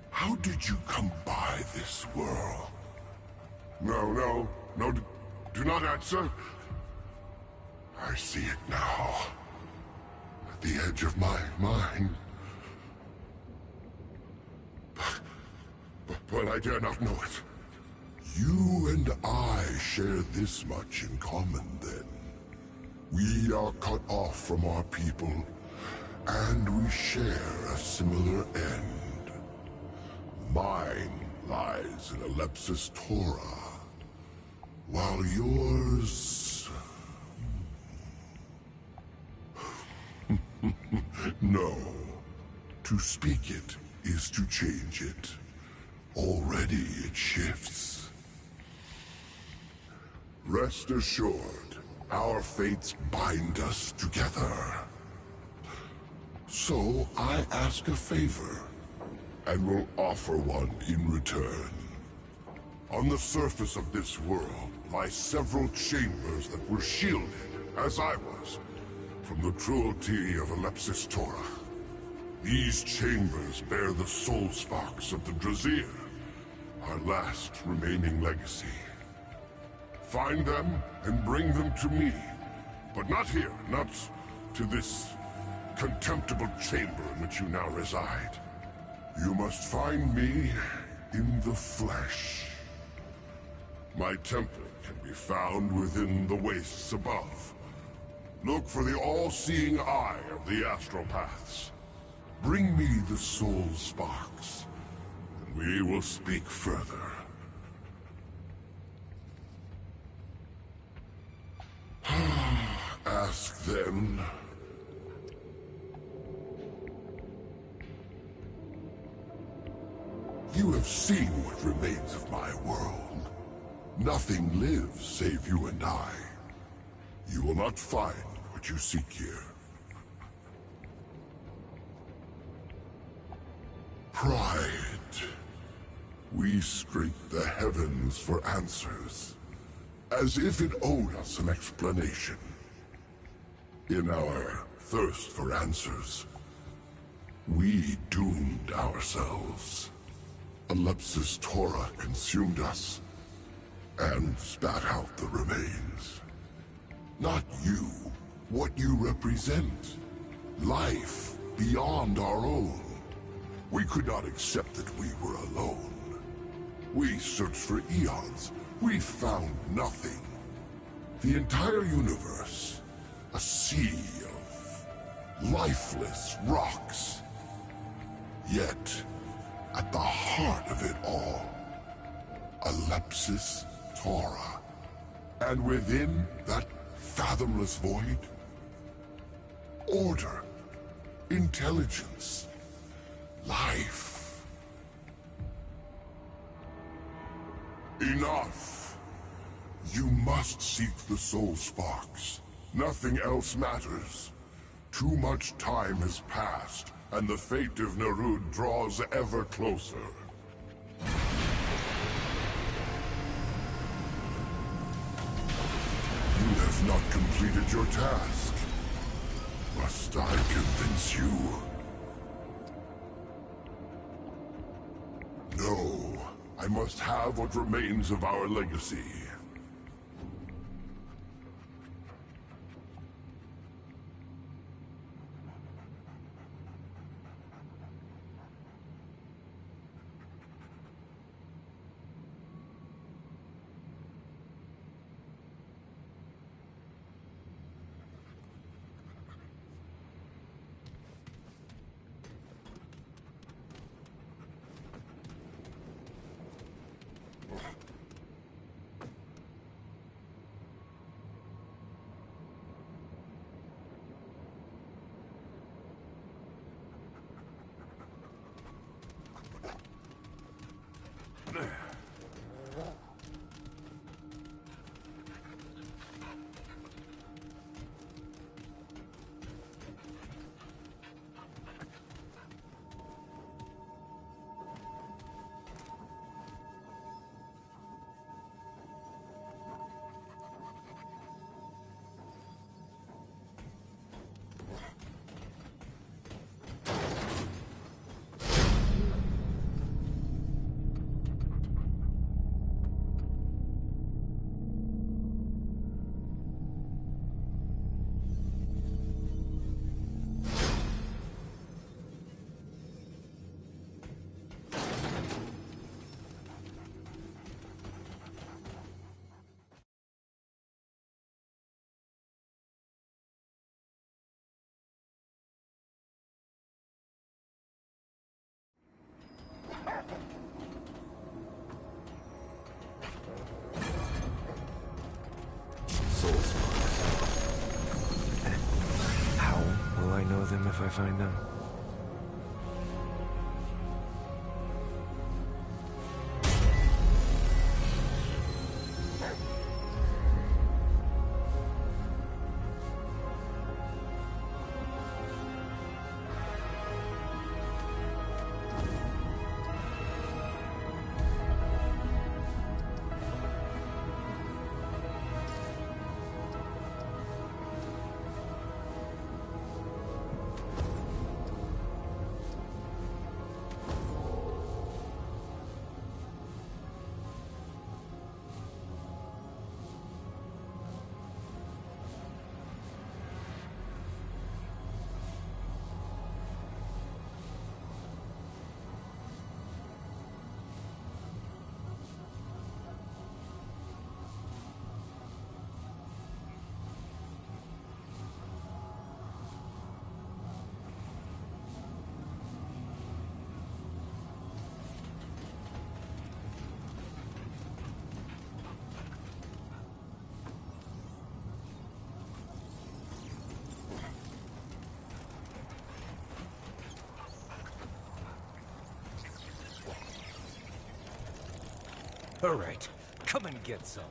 how did you come by this world? No, do not answer. I see it now. At the edge of my mind. But I dare not know it. You and I share this much in common, then. We are cut off from our people, and we share a similar end. Mine lies in Alepsis Torah, while yours... No. To speak it is to change it. Already it shifts. Rest assured, our fates bind us together. So I ask a favor, and will offer one in return. On the surface of this world lie several chambers that were shielded, as I was, from the cruelty of Alepsis Torah. These chambers bear the soul sparks of the Drazir, our last remaining legacy. Find them and bring them to me, but not here, not to this contemptible chamber in which you now reside. You must find me in the flesh. My temple can be found within the wastes above. Look for the all-seeing eye of the astral paths. Bring me the soul sparks, and we will speak further. Ask then. You have seen what remains of my world. Nothing lives save you and I. You will not find what you seek here. Pride. We scrape the heavens for answers, as if it owed us an explanation. In our thirst for answers, we doomed ourselves. Alepsis Torah consumed us, and spat out the remains. Not you, what you represent. Life beyond our own. We could not accept that we were alone. We searched for eons. We found nothing. The entire universe, a sea of lifeless rocks. Yet, at the heart of it all, Alepsis Torah. And within that fathomless void, order, intelligence, life. Enough! You must seek the soul sparks. Nothing else matters. Too much time has passed, and the fate of Nerud draws ever closer. You have not completed your task. Must I convince you? No. I must have what remains of our legacy. if I find them. All right, come and get some.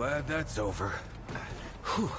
Glad that's over. Whew.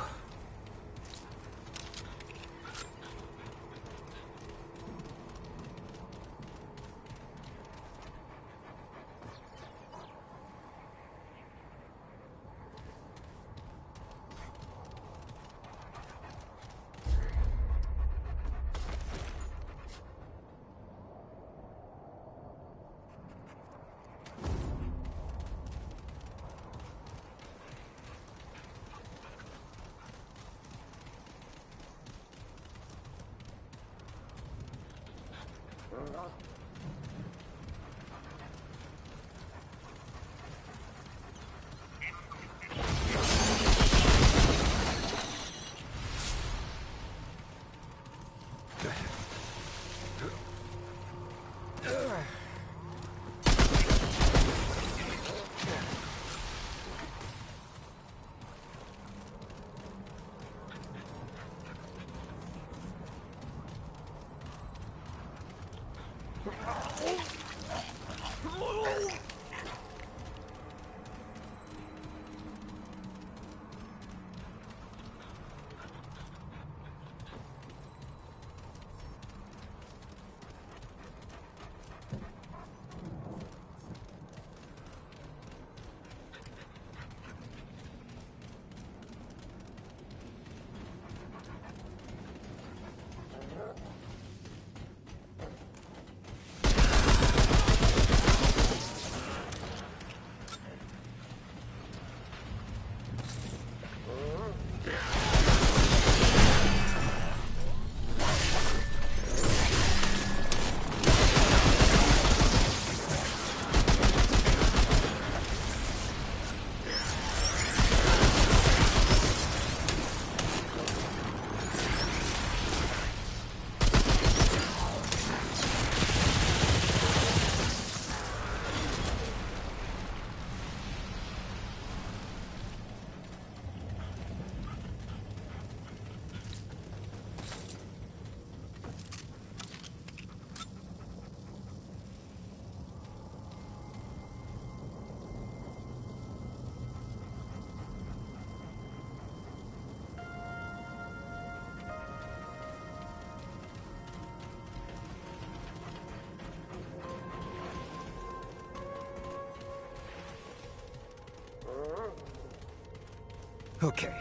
Okay.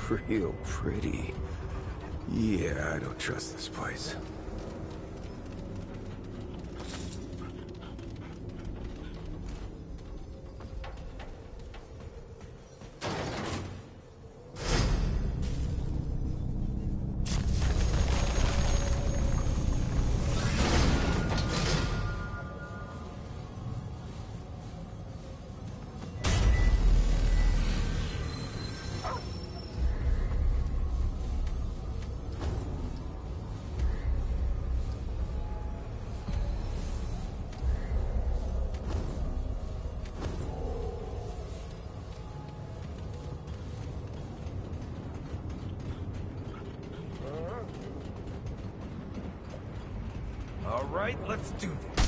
Real pretty. Yeah, I don't trust this place. All right, let's do this.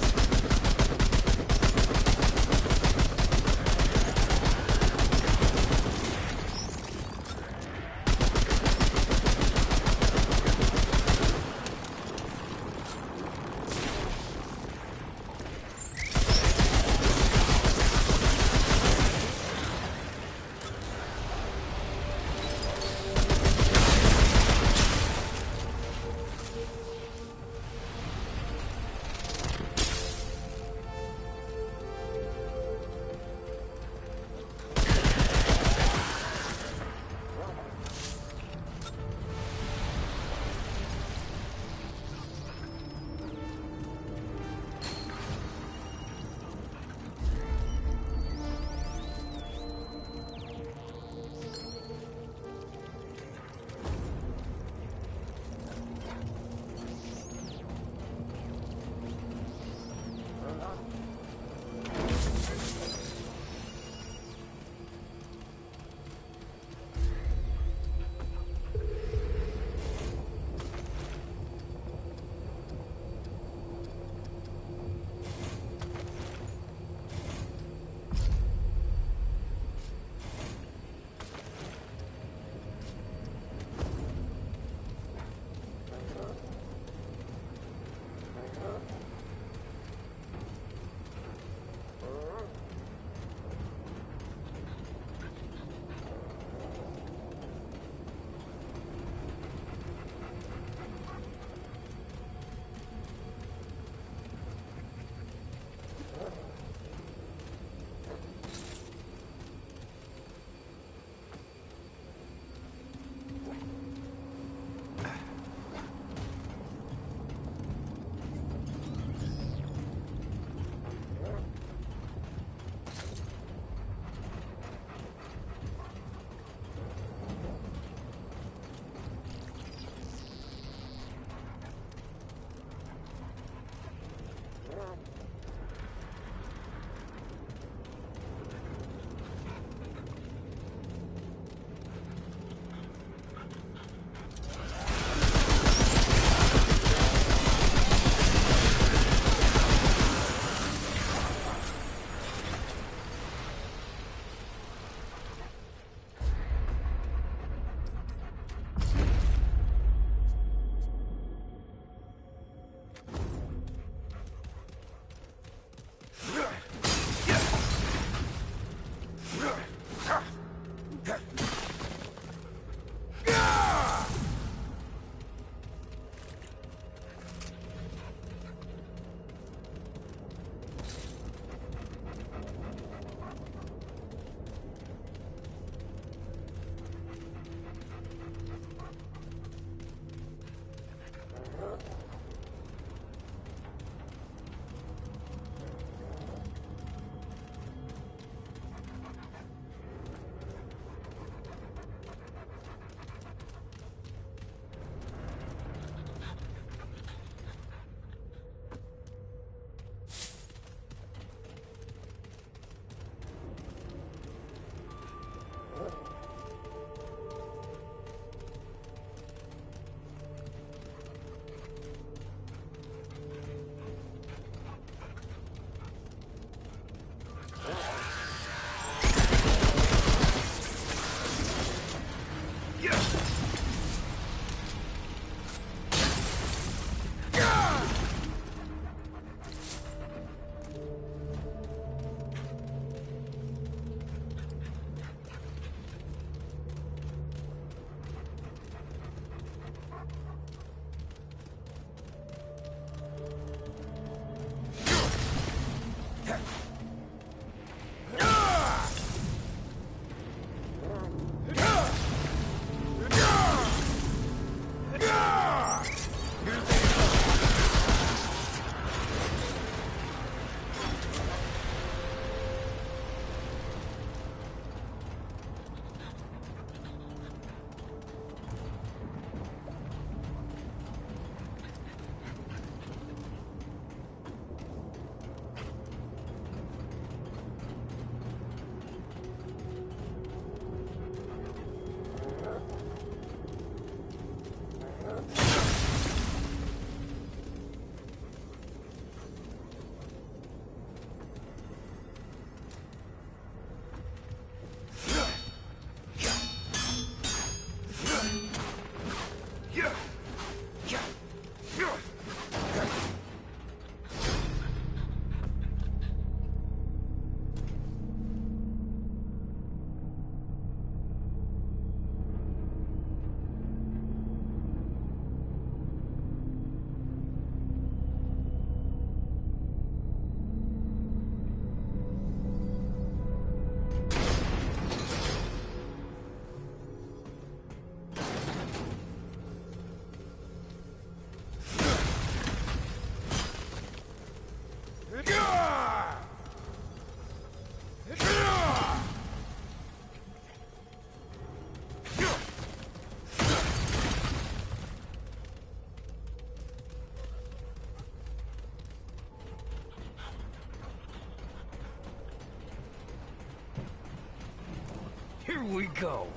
Here we go.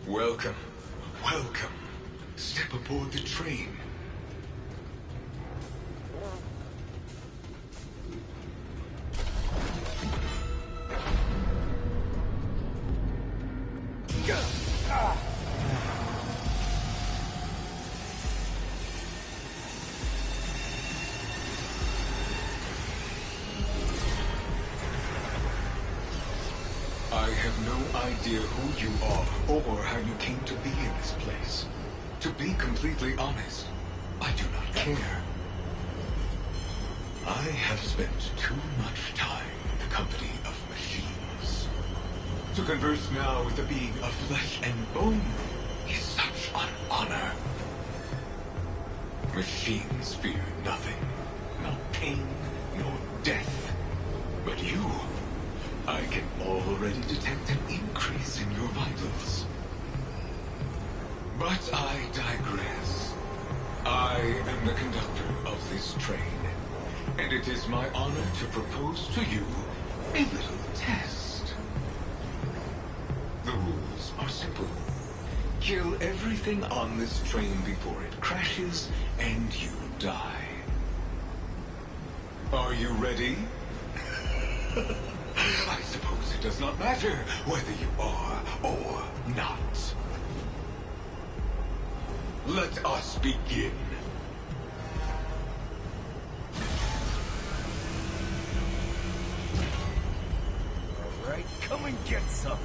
Welcome. Welcome. Step aboard the train. I have no idea who you are or how you came to be in this place. To be completely honest, I do not care. I have spent too much time in the company of machines. To converse now with a being of flesh and bone is such an honor. Machines fear nothing, not pain, nor death. But you, I can already detect an increase in your vitals. But I digress. I am the conductor of this train, and it is my honor to propose to you a little test. The rules are simple. Kill everything on this train before it crashes, and you die. Are you ready? I suppose it does not matter whether you are or not. Let us begin. and get some.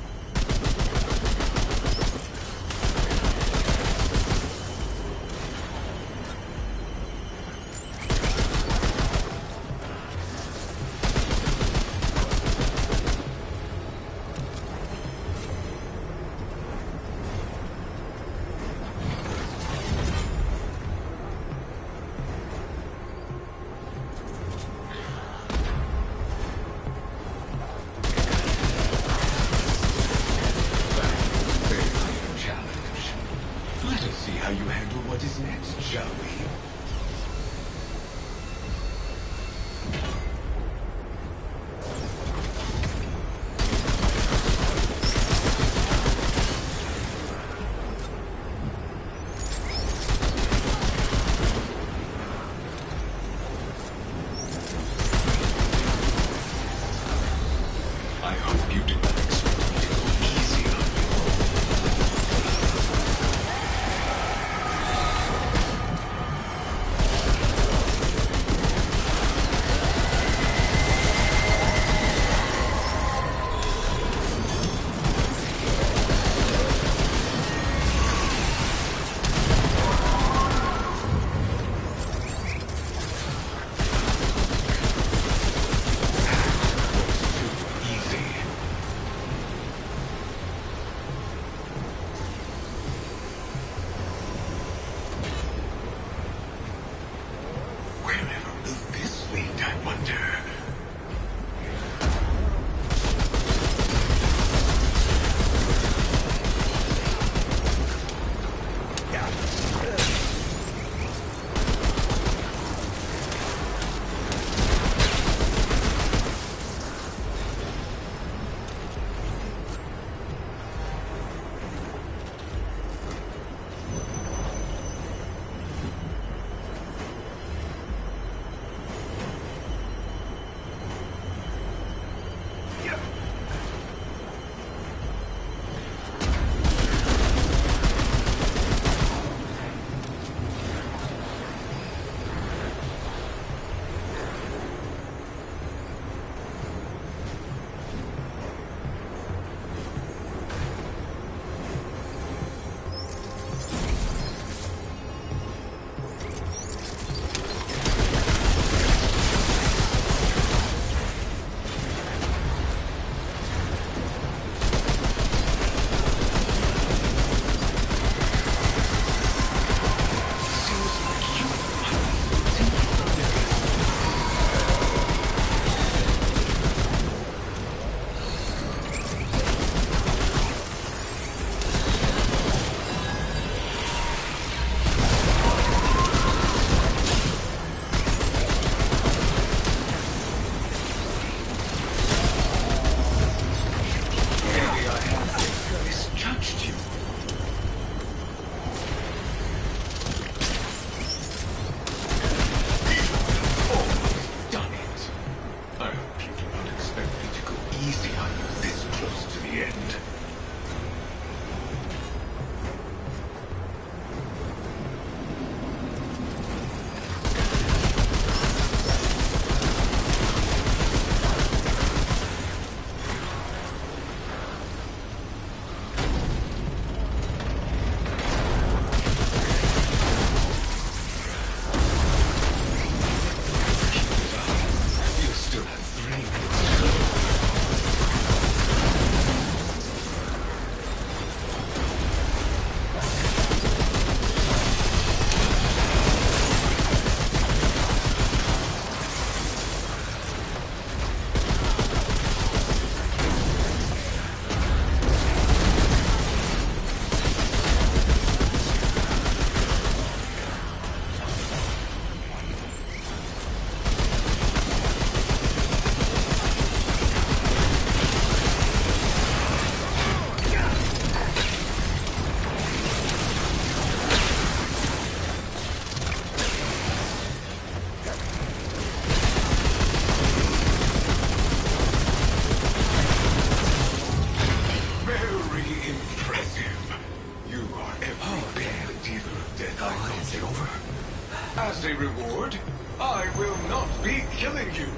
As a reward, I will not be killing you.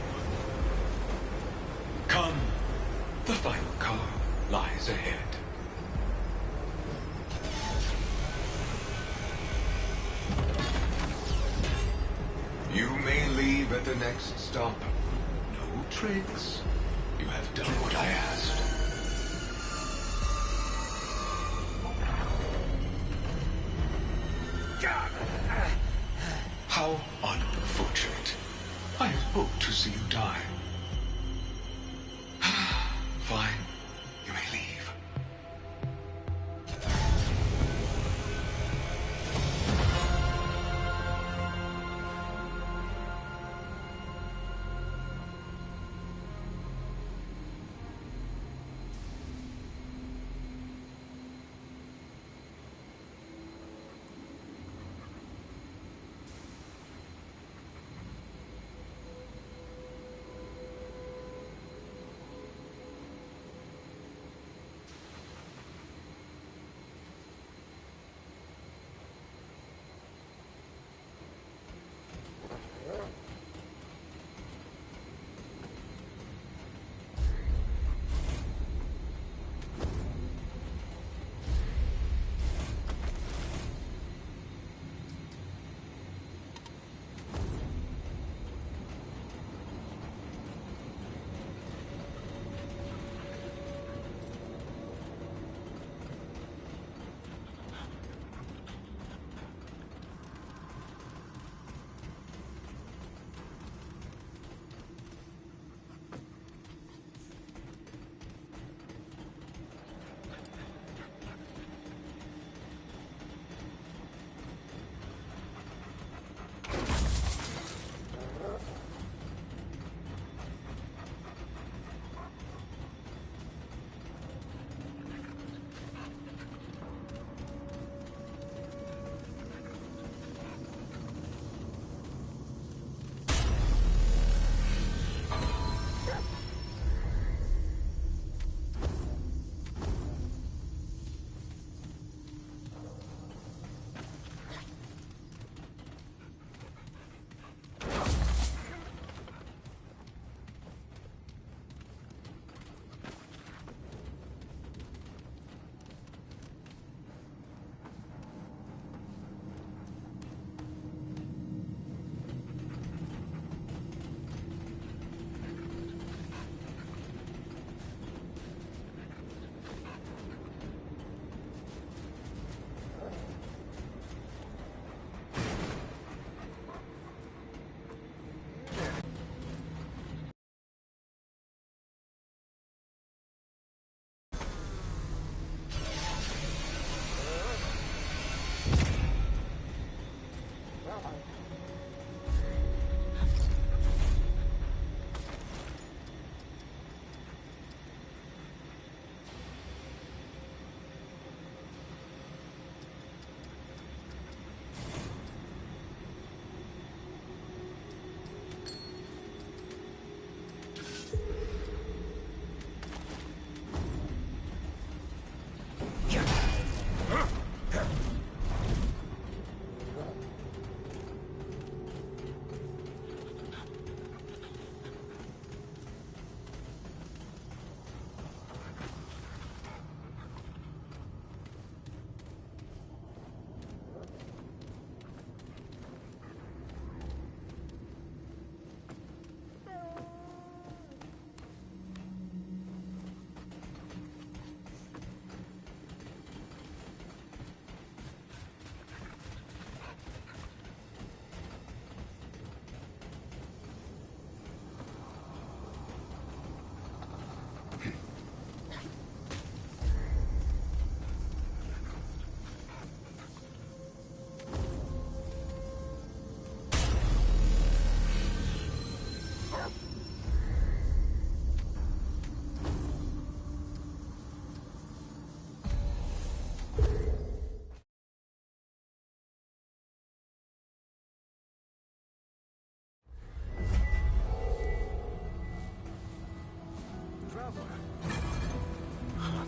Come, The final car lies ahead. You may leave at the next stop. No tricks. You have done what I asked. How unfortunate. I had hoped to see you die. Fine. You may leave.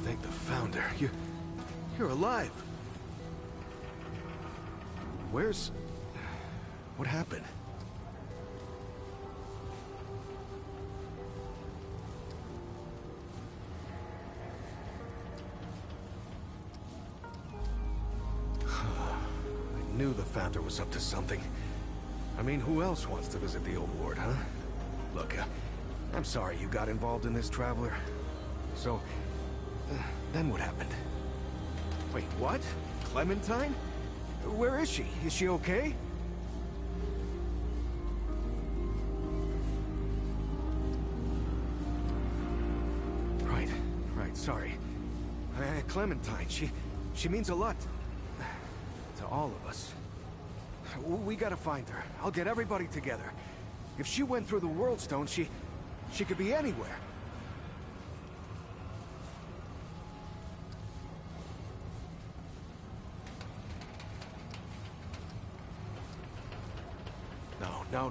Thank the Founder. You're alive. Where's... What happened? founder was up to something. I mean, who else wants to visit the old ward, huh? Look, I'm sorry you got involved in this, Traveler. So, then what happened? Wait, what? Clementine? Where is she? Is she okay? Right, sorry. Clementine, she means a lot to all of us. We gotta find her. I'll get everybody together. If she went through the World Stone, she could be anywhere.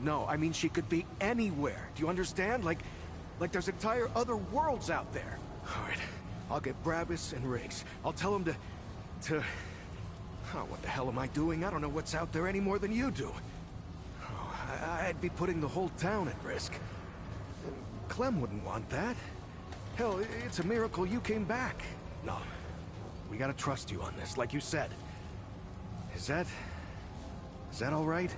No. I mean, she could be anywhere. Do you understand? Like there's entire other worlds out there. All right. I'll get Brabus and Riggs. I'll tell them to... Oh, what the hell am I doing? I don't know what's out there any more than you do. Oh, I'd be putting the whole town at risk. Clem wouldn't want that. Hell, it's a miracle you came back. No. We gotta trust you on this, like you said. Is that all right?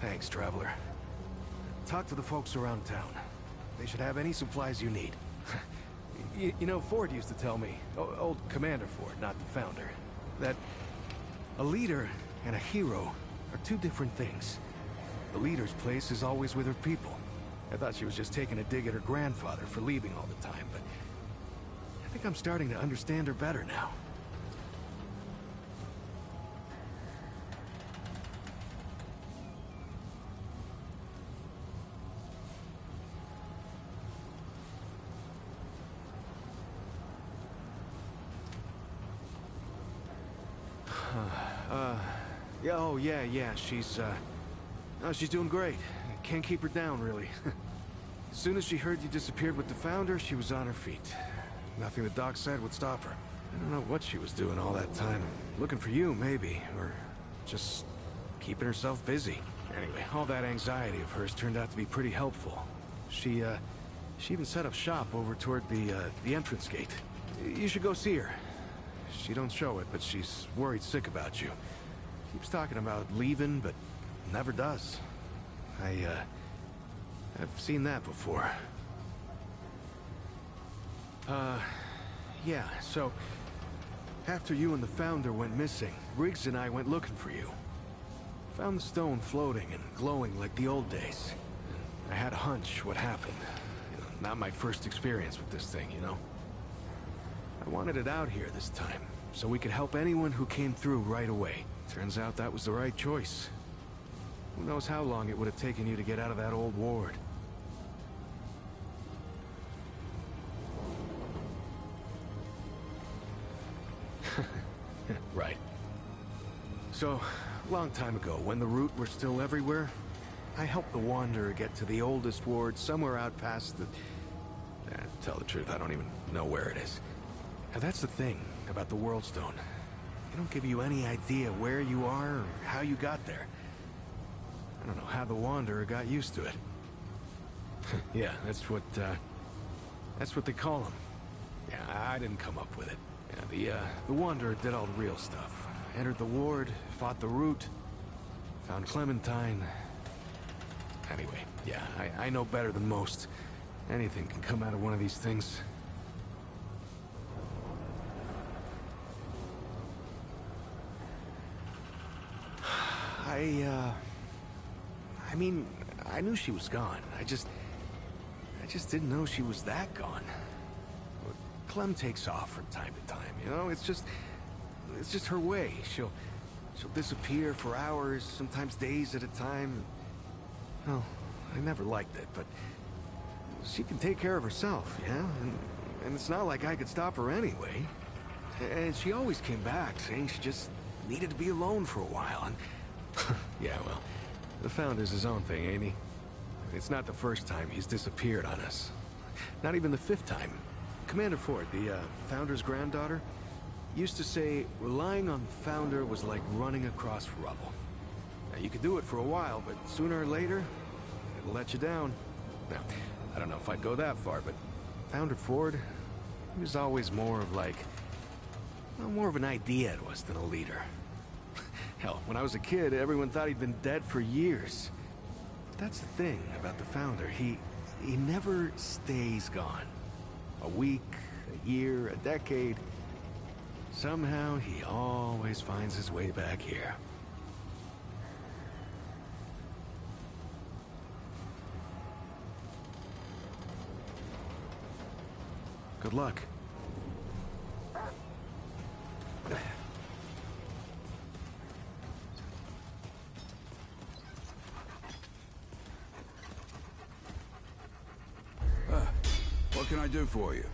Thanks, Traveler. Talk to the folks around town. They should have any supplies you need. You know, Ford used to tell me, old Commander Ford, not the Founder, that a leader and a hero are two different things. The leader's place is always with her people. I thought she was just taking a dig at her grandfather for leaving all the time, but I think I'm starting to understand her better now. Yeah, she's doing great. Can't keep her down, really. As soon as she heard you disappeared with the Founder, she was on her feet. Nothing the doc said would stop her. I don't know what she was doing all that time. Looking for you, maybe, or just keeping herself busy. Anyway, all that anxiety of hers turned out to be pretty helpful. She even set up shop over toward the entrance gate. You should go see her. She don't show it, but she's worried sick about you. Keeps talking about leaving, but never does. I've seen that before. Yeah, so after you and the Founder went missing, Riggs and I went looking for you. Found the stone floating and glowing like the old days. I had a hunch what happened. You know, not my first experience with this thing, you know? I wanted it out here this time, so we could help anyone who came through right away. Turns out that was the right choice. Who knows how long it would have taken you to get out of that old ward. Right. So, a long time ago, when the Root were still everywhere, I helped the Wanderer get to the oldest ward somewhere out past the... to tell the truth, I don't even know where it is. Now that's the thing about the World Stone. They don't give you any idea where you are or how you got there. I don't know how the Wanderer got used to it. Yeah, that's what they call him. Yeah, I didn't come up with it. Yeah, the Wanderer did all the real stuff. Entered the ward, fought the Root, found Clementine. Anyway, yeah, I know better than most. Anything can come out of one of these things. I mean, I knew she was gone. I just didn't know she was that gone. Clem takes off from time to time, you know? It's just her way. She'll disappear for hours, sometimes days at a time. Well, I never liked it, but she can take care of herself, yeah? And it's not like I could stop her anyway. And she always came back, saying she just needed to be alone for a while, and... Yeah, well, the Founder's his own thing, ain't he? It's not the first time he's disappeared on us. Not even the 5th time. Commander Ford, the Founder's granddaughter, used to say relying on the Founder was like running across rubble. Now, you could do it for a while, but sooner or later, it'll let you down. Now, I don't know if I'd go that far, but Founder Ford, he was always more of like... well, more of an idea to us than a leader. Hell, when I was a kid, everyone thought he'd been dead for years. But that's the thing about the Founder. He never stays gone. A week, a year, a decade. Somehow, he always finds his way back here. Good luck. What can I do for you?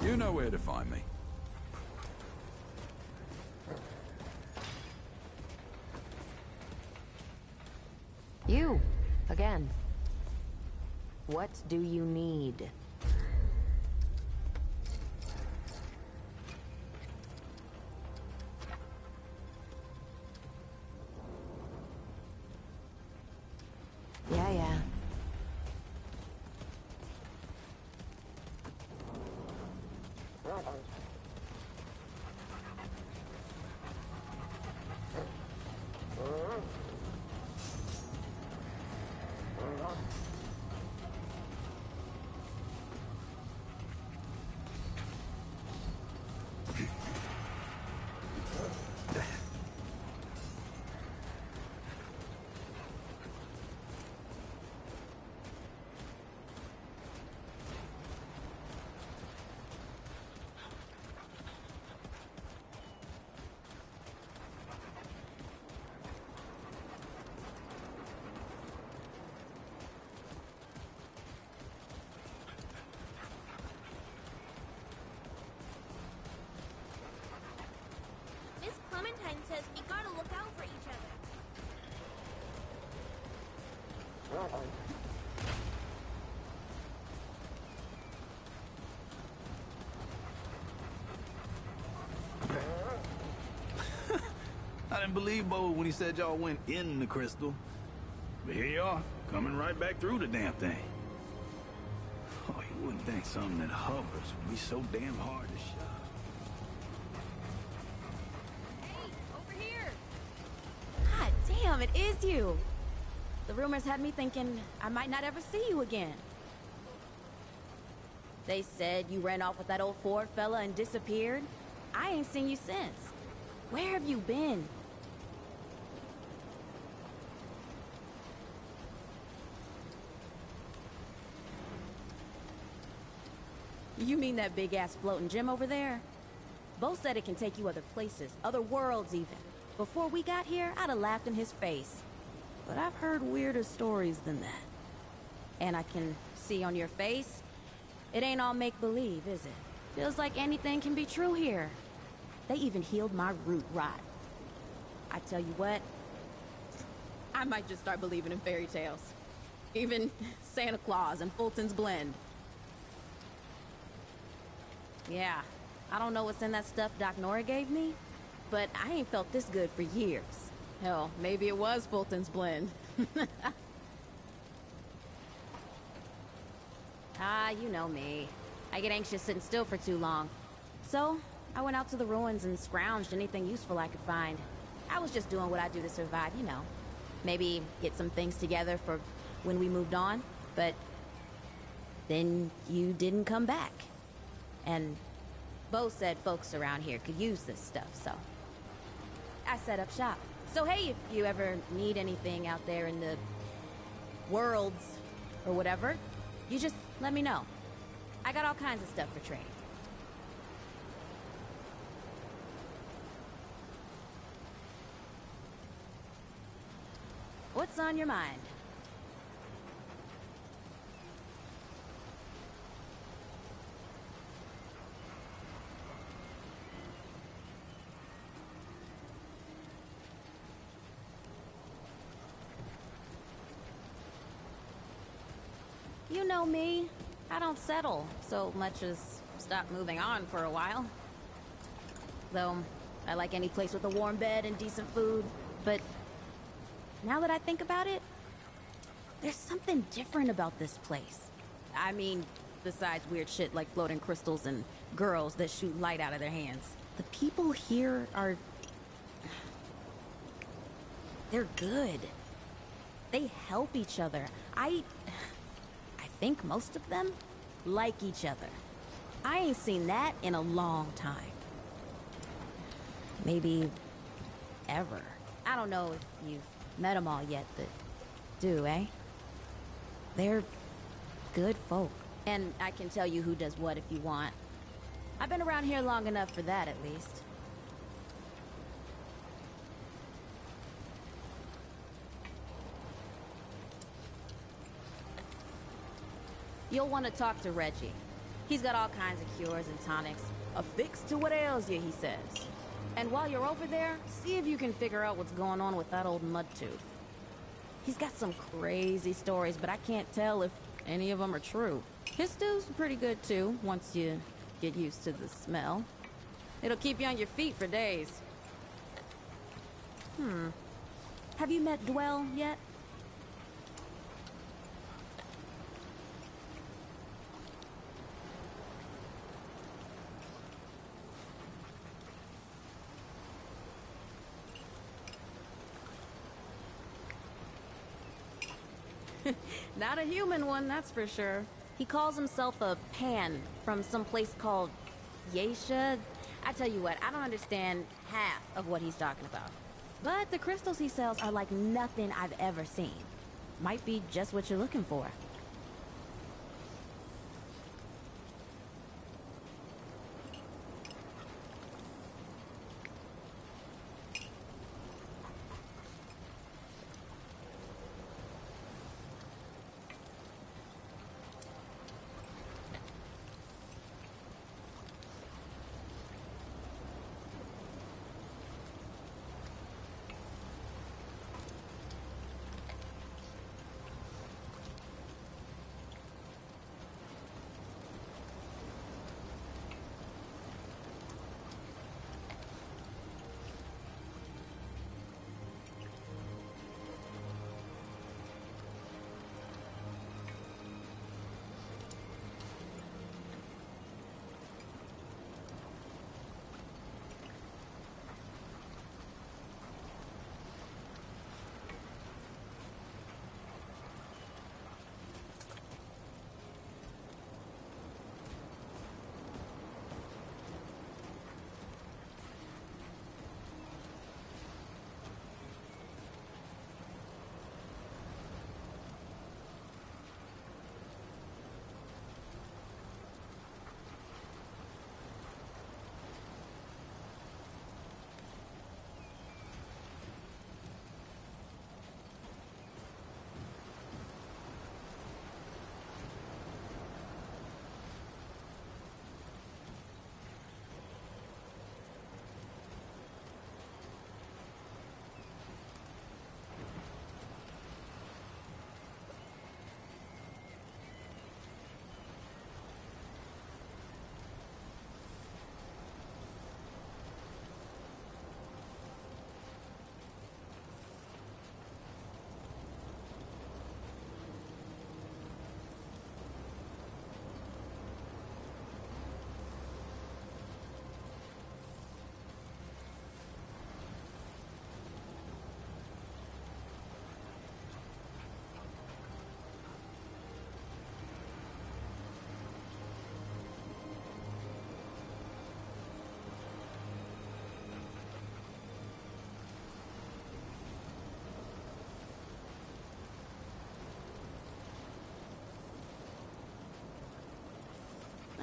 You know where to find me. You, again. What do you need? Yeah. Miss Clementine says we gotta look out for each other. I didn't believe Bo when he said y'all went in the crystal. But here you are, coming right back through the damn thing. Oh, you wouldn't think something that hovers would be so damn hard to shut. Over here! God damn, it is you! The rumors had me thinking I might not ever see you again. They said you ran off with that old Ford fella and disappeared. I ain't seen you since. Where have you been? You mean that big-ass floating gym over there? Bo said it can take you other places, other worlds even. Before we got here, I'd have laughed in his face. But I've heard weirder stories than that. And I can see on your face, it ain't all make-believe, is it? Feels like anything can be true here. They even healed my root rot. I tell you what, I might just start believing in fairy tales. Even Santa Claus and Fulton's Blend. Yeah, I don't know what's in that stuff Doc Nora gave me, but I ain't felt this good for years. Hell, maybe it was Fulton's Blend. You know me. I get anxious sitting still for too long. So, I went out to the ruins and scrounged anything useful I could find. I was just doing what I do to survive, you know. Maybe get some things together for when we moved on, but then you didn't come back. And Bo said folks around here could use this stuff, so I set up shop. So hey, if you ever need anything out there in the worlds or whatever, you just let me know. I got all kinds of stuff for trade. What's on your mind? You know me. I don't settle so much as stop moving on for a while. Though, I like any place with a warm bed and decent food, but now that I think about it, there's something different about this place. I mean, besides weird shit like floating crystals and girls that shoot light out of their hands. The people here are... they're good. They help each other. I think most of them like each other. I ain't seen that in a long time. Maybe ever. I don't know if you've met them all yet that do, eh? They're good folk. And I can tell you who does what if you want. I've been around here long enough for that, at least. You'll want to talk to Reggie. He's got all kinds of cures and tonics. A fix to what ails you, he says. And while you're over there, see if you can figure out what's going on with that old Mudtooth. He's got some crazy stories, but I can't tell if any of them are true. His stew's pretty good, too, once you get used to the smell. It'll keep you on your feet for days. Have you met Dwell yet? Not a human one, that's for sure. He calls himself a Pan from some place called Yeisha. I tell you what, I don't understand half of what he's talking about. But the crystals he sells are like nothing I've ever seen. Might be just what you're looking for.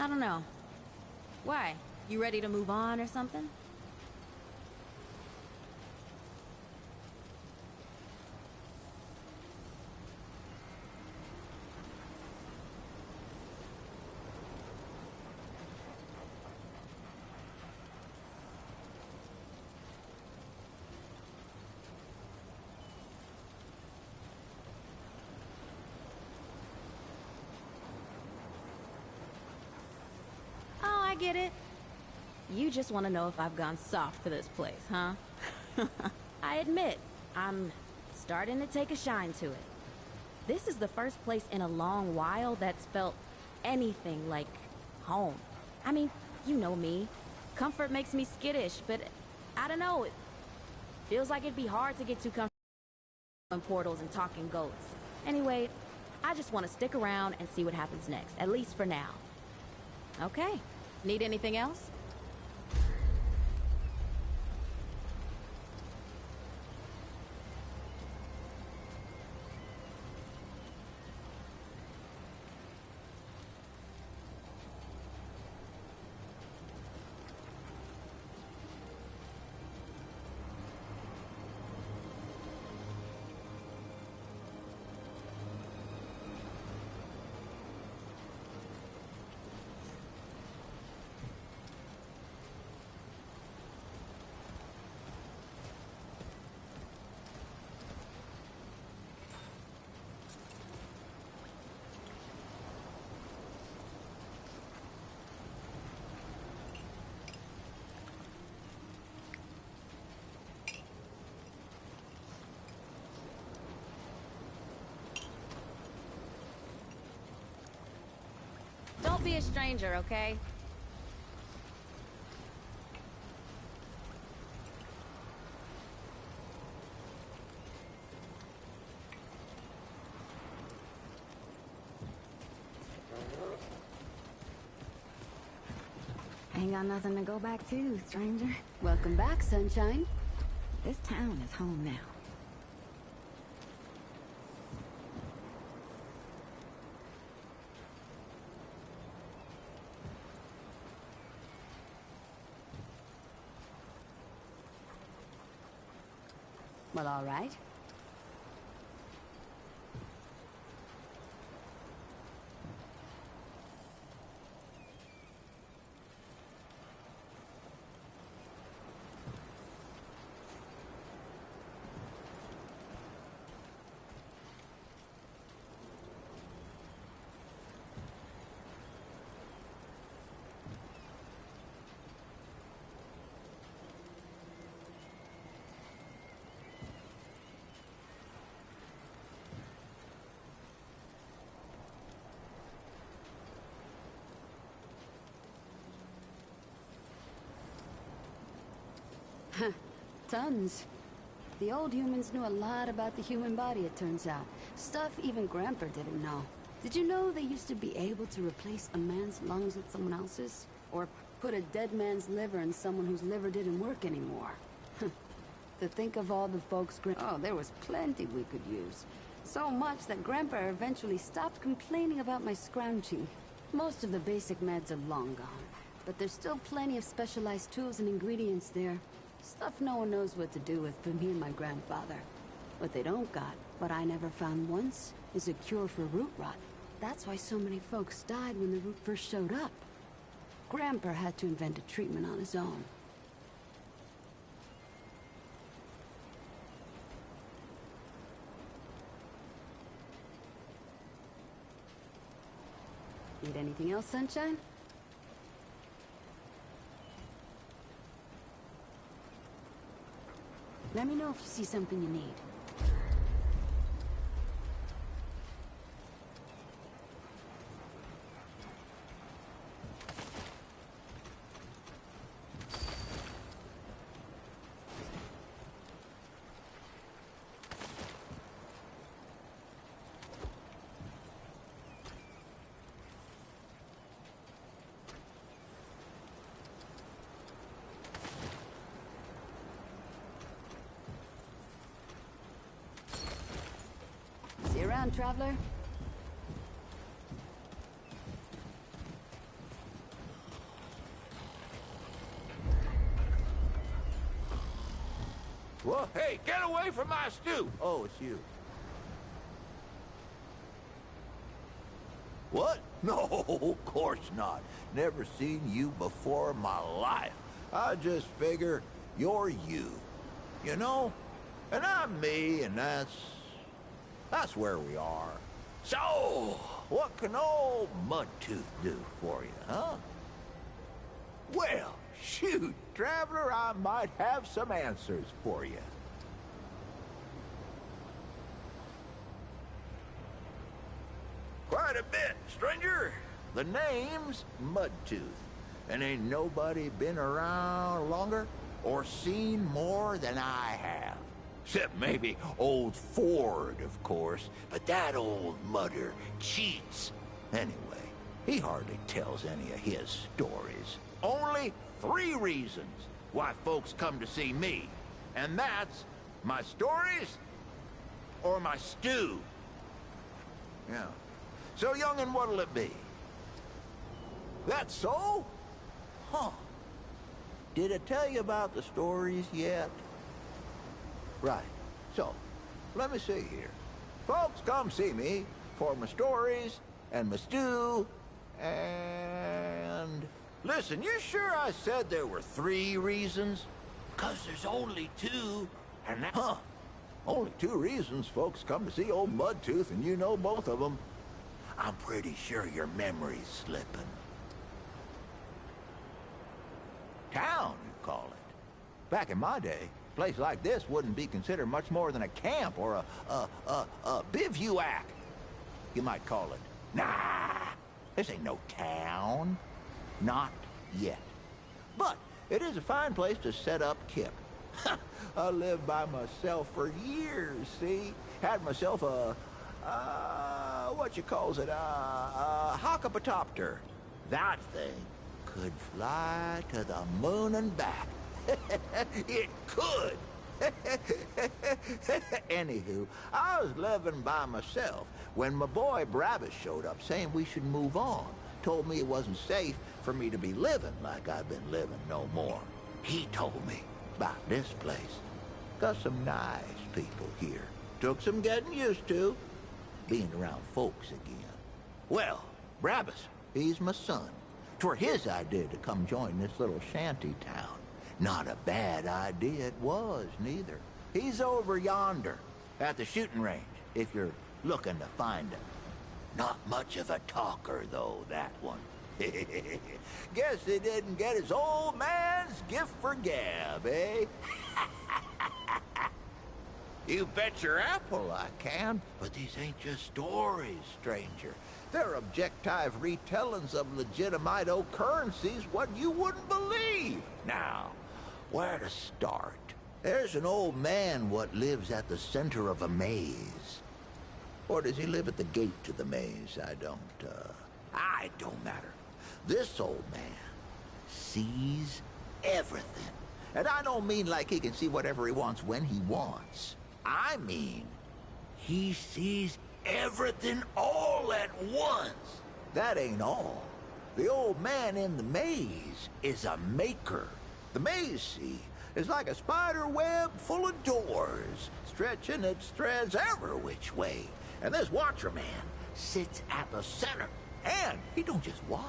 I don't know. Why? You ready to move on or something? get it. You just want to know if I've gone soft for this place, huh? I admit, I'm starting to take a shine to it. This is the first place in a long while that's felt anything like home. I mean, you know me. Comfort makes me skittish, but I don't know. It feels like it'd be hard to get too comfortable in portals and talking goats. Anyway, I just want to stick around and see what happens next, at least for now. Okay. Need anything else? Don't be a stranger, okay? Ain't got nothing to go back to, stranger. Welcome back, sunshine. This town is home now. Well, all right. Tons. The old humans knew a lot about the human body, it turns out. Stuff even Grandpa didn't know. Did you know they used to be able to replace a man's lungs with someone else's? Or put a dead man's liver in someone whose liver didn't work anymore? To think of all the folks oh, there was plenty we could use. So much that Grandpa eventually stopped complaining about my scrounging. Most of the basic meds are long gone, but there's still plenty of specialized tools and ingredients there. Stuff no one knows what to do with but me and my grandfather. What they don't got, what I never found once, is a cure for root rot. That's why so many folks died when the root first showed up. Grandpa had to invent a treatment on his own. Need anything else, Sunshine? Let me know if you see something you need. See you around, traveler. Well, hey, get away from my stew! Oh, it's you. What? No, of course not. Never seen you before in my life. I just figure you're you. You know? And I'm me, and that's where we are. So, what can old Mudtooth do for you, huh? Shoot, Traveler, I might have some answers for you. Quite a bit, stranger. The name's Mudtooth, and ain't nobody been around longer or seen more than I have. Except maybe old Ford, of course, but that old mudder cheats. Anyway, he hardly tells any of his stories. Only 3 reasons why folks come to see me, and that's my stories or my stew. Yeah. So, young'un, what'll it be? That so? Huh. Did I tell you about the stories yet? Right. So, let me see here. Folks come see me for my stories and my stew and... Listen, you sure I said there were 3 reasons? 'Cause there's only 2, and that... Huh. Only 2 reasons folks come to see old Mudtooth, and you know both of them. I'm pretty sure your memory's slipping. Town, you call it. Back in my day, a place like this wouldn't be considered much more than a camp or a bivouac. You might call it. Nah, this ain't no town. Not yet. But it is a fine place to set up camp. I lived by myself for years, see? Had myself what you calls it, a hockapatopter. That thing could fly to the moon and back. It could. Anywho, I was living by myself when my boy Brabus showed up saying we should move on. Told me it wasn't safe for me to be living like I've been living no more. He told me about this place. Got some nice people here. Took some getting used to, being around folks again. Well, Brabus, he's my son. 'Twere his idea to come join this little shanty town. Not a bad idea it was, neither. He's over yonder, at the shooting range, if you're looking to find him. Not much of a talker, though, that one. Guess he didn't get his old man's gift for gab, eh? You bet your apple I can, but these ain't just stories, stranger. They're objective retellings of legitimate occurrences what you wouldn't believe. Now, where to start? There's an old man what lives at the center of a maze. Or does he live at the gate to the maze? It don't matter. This old man sees everything. And I don't mean like he can see whatever he wants when he wants. I mean, he sees everything all at once. That ain't all. The old man in the maze is a maker. The maze, see, is like a spider web full of doors, stretching its threads every which way. And this Watcher Man sits at the center, and he don't just watch.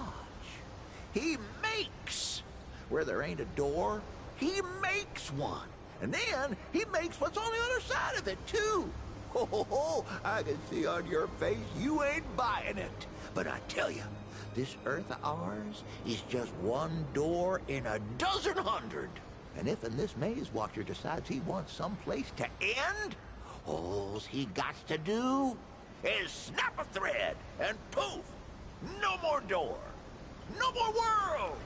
He makes. Where there ain't a door, he makes one. And then he makes what's on the other side of it, too. Oh, I can see on your face you ain't buying it. But I tell you, this Earth of ours is just one door in a dozen hundred. And if in this maze Watcher decides he wants some place to end, all he gots to do is snap a thread and poof, no more door, no more world.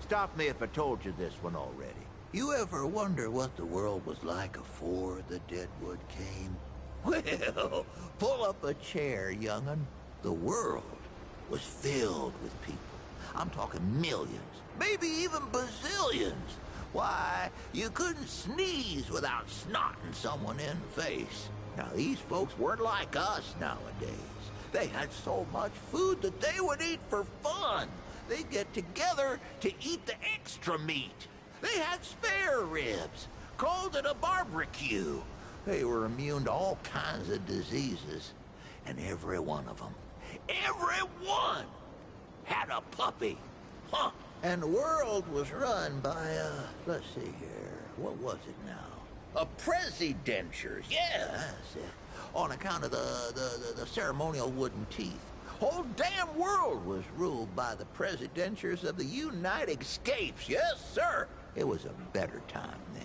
Stop me if I told you this one already. You ever wonder what the world was like afore the Deadwood came? Well, pull up a chair, young'un. The world was filled with people. I'm talking millions, maybe even bazillions. Why, you couldn't sneeze without snotting someone in the face. Now, these folks weren't like us nowadays. They had so much food that they would eat for fun. They'd get together to eat the extra meat. They had spare ribs, called it a barbecue. They were immune to all kinds of diseases. And every one of them, every one, had a puppy. Huh. And the world was run by, let's see here, what was it now? Presidentures, yeah, that's it. On account of the ceremonial wooden teeth. Whole damn world was ruled by the presidentures of the United States, yes, sir. It was a better time then.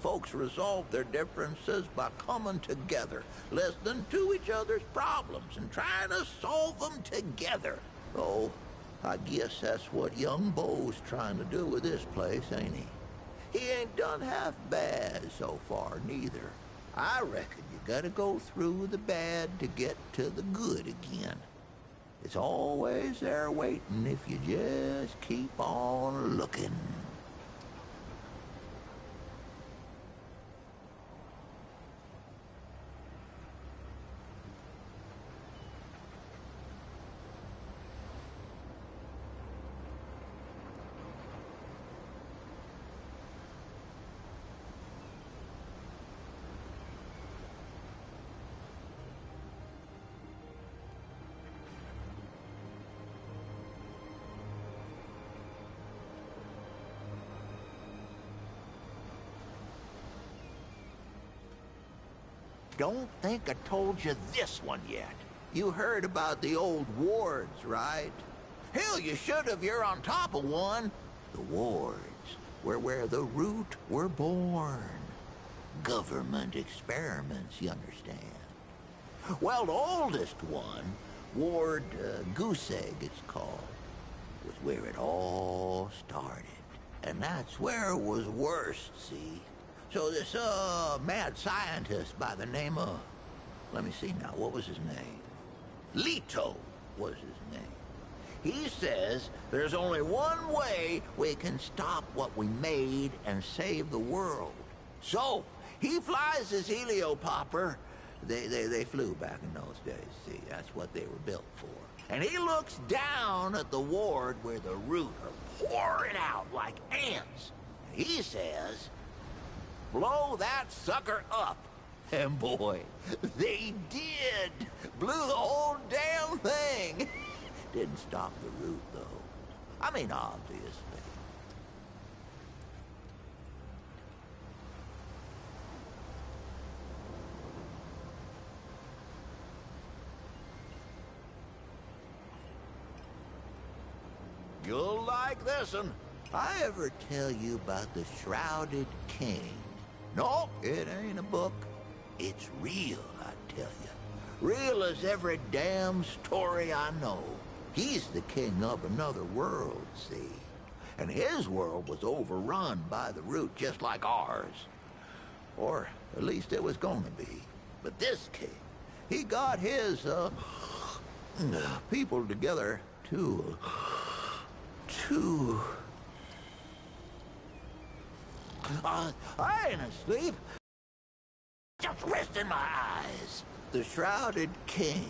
Folks resolved their differences by coming together, listening to each other's problems and trying to solve them together. Oh, I guess that's what young Bo's trying to do with this place, ain't he? He ain't done half bad so far, neither. I reckon you gotta go through the bad to get to the good again. It's always there waiting if you just keep on looking. Don't think I told you this one yet. You heard about the old wards, right? Hell, you should have. You're on top of one. The wards were where the root were born. Government experiments, you understand. Well, the oldest one, Ward Goose Egg it's called, was where it all started. And that's where it was worst, see? So this, mad scientist by the name of, let me see now, what was his name? Leto was his name. He says there's only one way we can stop what we made and save the world. So, he flies his heliopopper. They flew back in those days, see, that's what they were built for. And he looks down at the ward where the root are pouring out like ants. And he says, blow that sucker up. And boy, they did. Blew the whole damn thing. Didn't stop the root, though. I mean, obviously. You'll like this one. I ever tell you about the Shrouded King? No, it ain't a book. It's real, I tell you. Real as every damn story I know. He's the king of another world, see? And his world was overrun by the root just like ours. Or at least it was gonna be. But this king, he got his, people together to I ain't asleep. Just resting my eyes. The Shrouded King,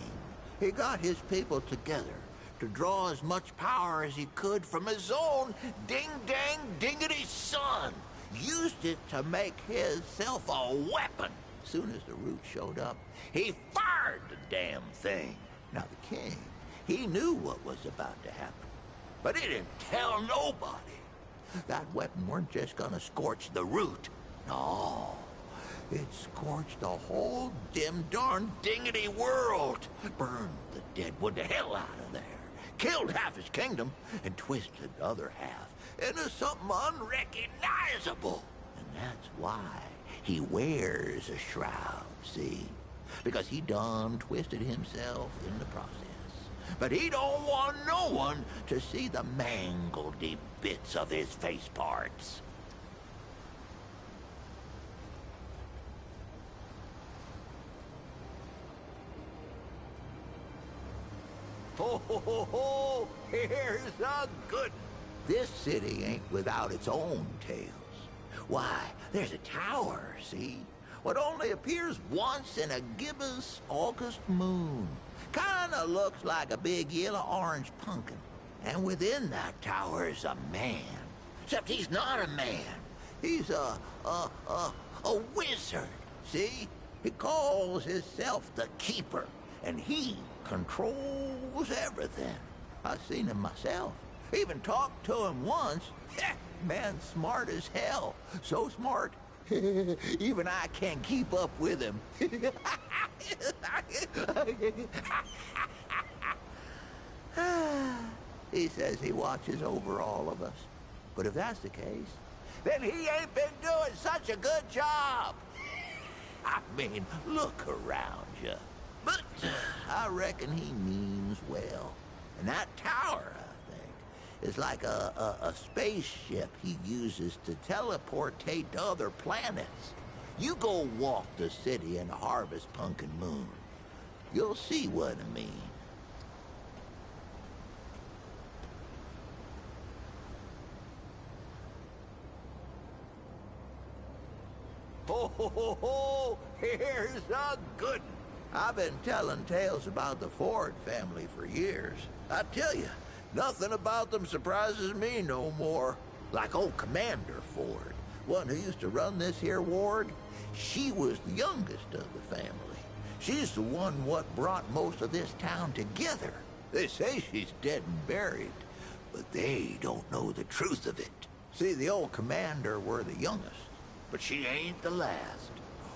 he got his people together to draw as much power as he could from his own ding-dang-dingity son. Used it to make himself a weapon. Soon as the root showed up, he fired the damn thing. Now the king, he knew what was about to happen, but he didn't tell nobody. That weapon weren't just gonna scorch the root. No, it scorched the whole dim darn dingity world. Burned the Deadwood the hell out of there. Killed half his kingdom and twisted the other half into something unrecognizable. And that's why he wears a shroud, see? Because he done twisted himself in the process. But he don't want no one to see the mangledy bits of his face parts. Ho, ho, ho, ho! Here's a good one. This city ain't without its own tales. Why, there's a tower, see? What only appears once in a gibbous August moon. Kinda looks like a big yellow-orange pumpkin. And within that tower is a man. Except he's not a man. He's a wizard, see? He calls himself the Keeper, and he controls everything. I've seen him myself. Even talked to him once. Man's smart as hell. So smart, even I can't keep up with him. He says he watches over all of us. But if that's the case, then he ain't been doing such a good job. I mean, look around you. But I reckon he means well. And that tower, I think, is like a spaceship he uses to teleportate to other planets. You go walk the city in a harvest pumpkin moon. You'll see what I mean. Ho, ho, ho, ho! Here's a good one. I've been telling tales about the Ford family for years. I tell you, nothing about them surprises me no more. Like old Commander Ford, one who used to run this here ward. She was the youngest of the family. She's the one what brought most of this town together. They say she's dead and buried, but they don't know the truth of it. See, the old Commander were the youngest, but she ain't the last.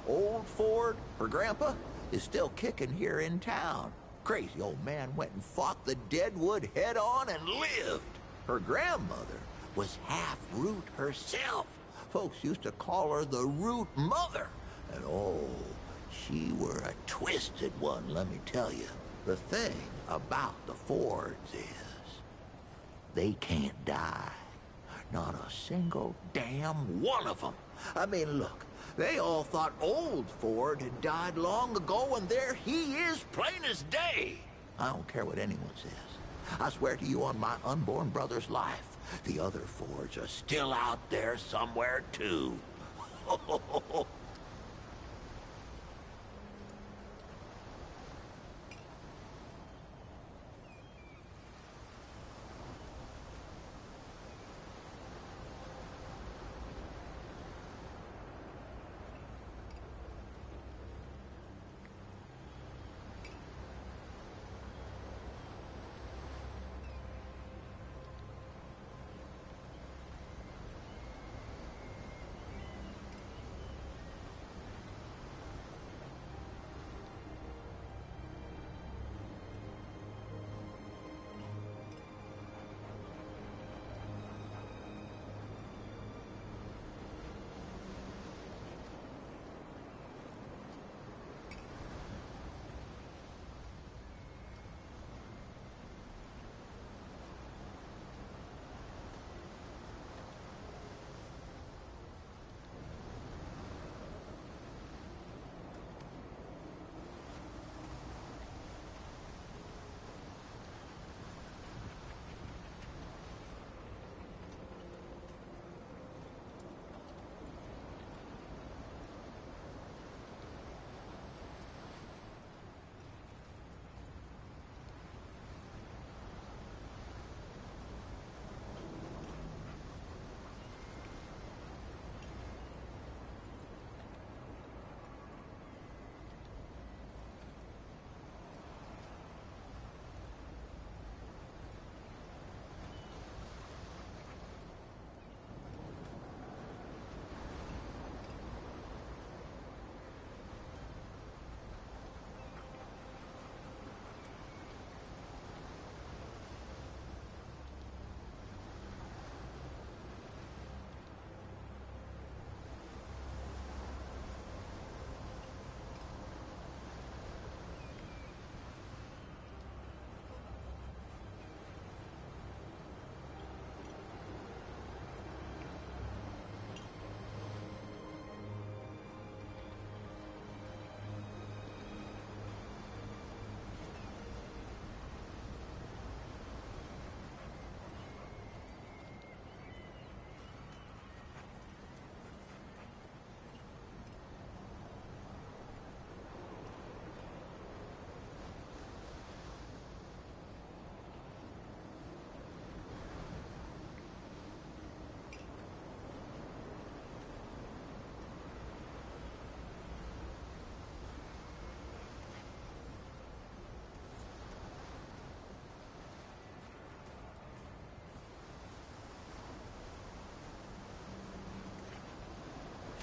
Old Ford, her grandpa, is still kicking here in town. Crazy old man went and fought the Deadwood head-on and lived. Her grandmother was half Root herself. Folks used to call her the Root Mother. And oh, she were a twisted one, let me tell you. The thing about the Fords is, they can't die. Not a single damn one of them. I mean, look, they all thought old Ford had died long ago, and there he is, plain as day. I don't care what anyone says. I swear to you on my unborn brother's life, the other Fords are still out there somewhere, too.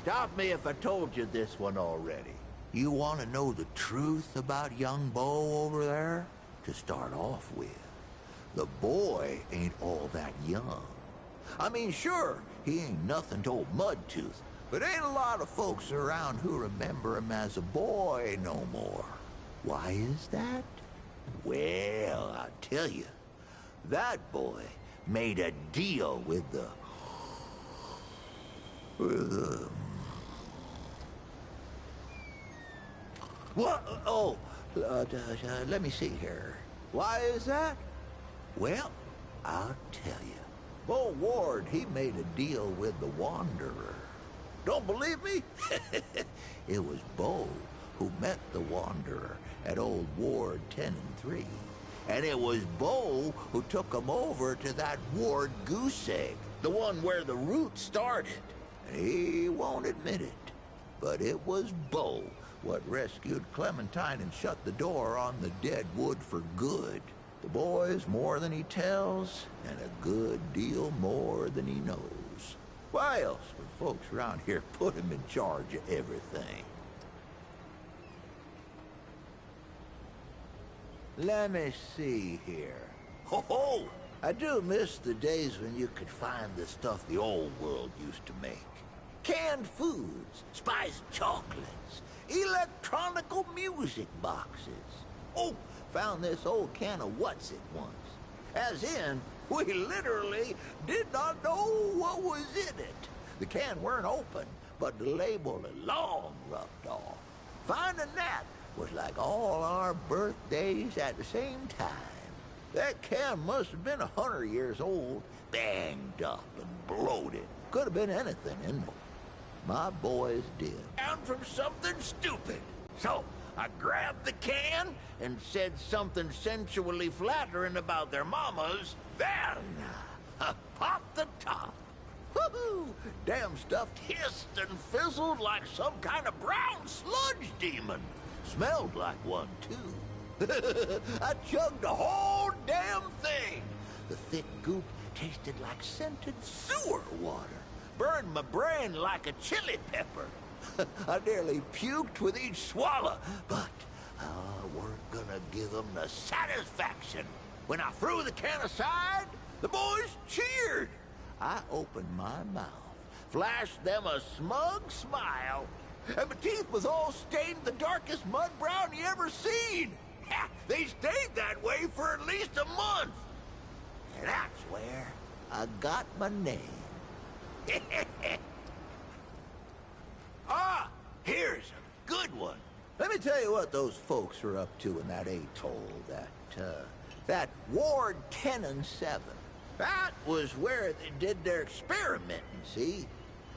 Stop me if I told you this one already. You want to know the truth about young Bo over there? To start off with, the boy ain't all that young. I mean, sure, he ain't nothing to old Mudtooth, but ain't a lot of folks around who remember him as a boy no more. Why is that? Well, I'll tell you. That boy made a deal with the... What? Oh, let me see here. Why is that? Well, I'll tell you. Bo Ward, he made a deal with the Wanderer. Don't believe me? It was Bo who met the Wanderer at Old Ward 10 and 3. And it was Bo who took him over to that Ward goose egg, the one where the root started. And he won't admit it, but it was Bo what rescued Clementine and shut the door on the dead wood for good. The boy's more than he tells, and a good deal more than he knows. Why else would folks around here put him in charge of everything? Let me see here. Ho-ho! I do miss the days when you could find the stuff the old world used to make. Canned foods, spiced chocolates, electronical music boxes. Oh, found this old can of what's-it once. As in, we literally did not know what was in it. The can weren't open, but the label had long rubbed off. Finding that was like all our birthdays at the same time. That can must have been 100 years old, banged up and bloated. Could have been anything in it. My boys did. Down from something stupid. So, I grabbed the can and said something sensually flattering about their mamas. Then, I popped the top. Woohoo! Damn stuff hissed and fizzled like some kind of brown sludge demon. Smelled like one, too. I chugged the whole damn thing. The thick goop tasted like scented sewer water. Burned my brain like a chili pepper. I nearly puked with each swallow, but I weren't gonna give them the satisfaction. When I threw the can aside, the boys cheered. I opened my mouth, flashed them a smug smile, and my teeth was all stained the darkest mud brown you ever seen. They stayed that way for at least a month. And that's where I got my name. Ah, here's a good one. Let me tell you what those folks are up to in that atoll, that Ward 10 and 7. That was where they did their experimenting, see?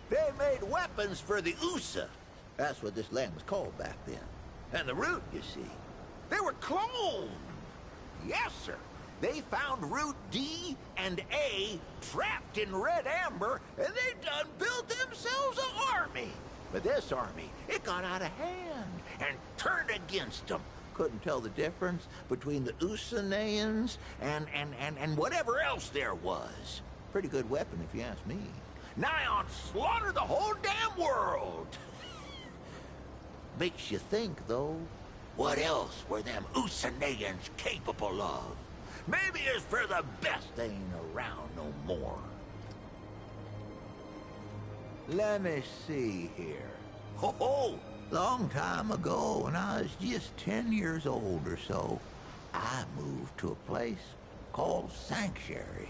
They made weapons for the USA. That's what this land was called back then. And the root, you see, they were cloned. Yes, sir. They found Route D and A trapped in red amber, and they done built themselves an army. But this army, it got out of hand and turned against them. Couldn't tell the difference between the Usanayans and whatever else there was. Pretty good weapon, if you ask me. Nigh on slaughter the whole damn world. Makes you think, though. What else were them Usanayans capable of? Maybe it's for the best they ain't around no more. Let me see here. Ho-ho! Long time ago, when I was just 10 years old or so, I moved to a place called Sanctuary.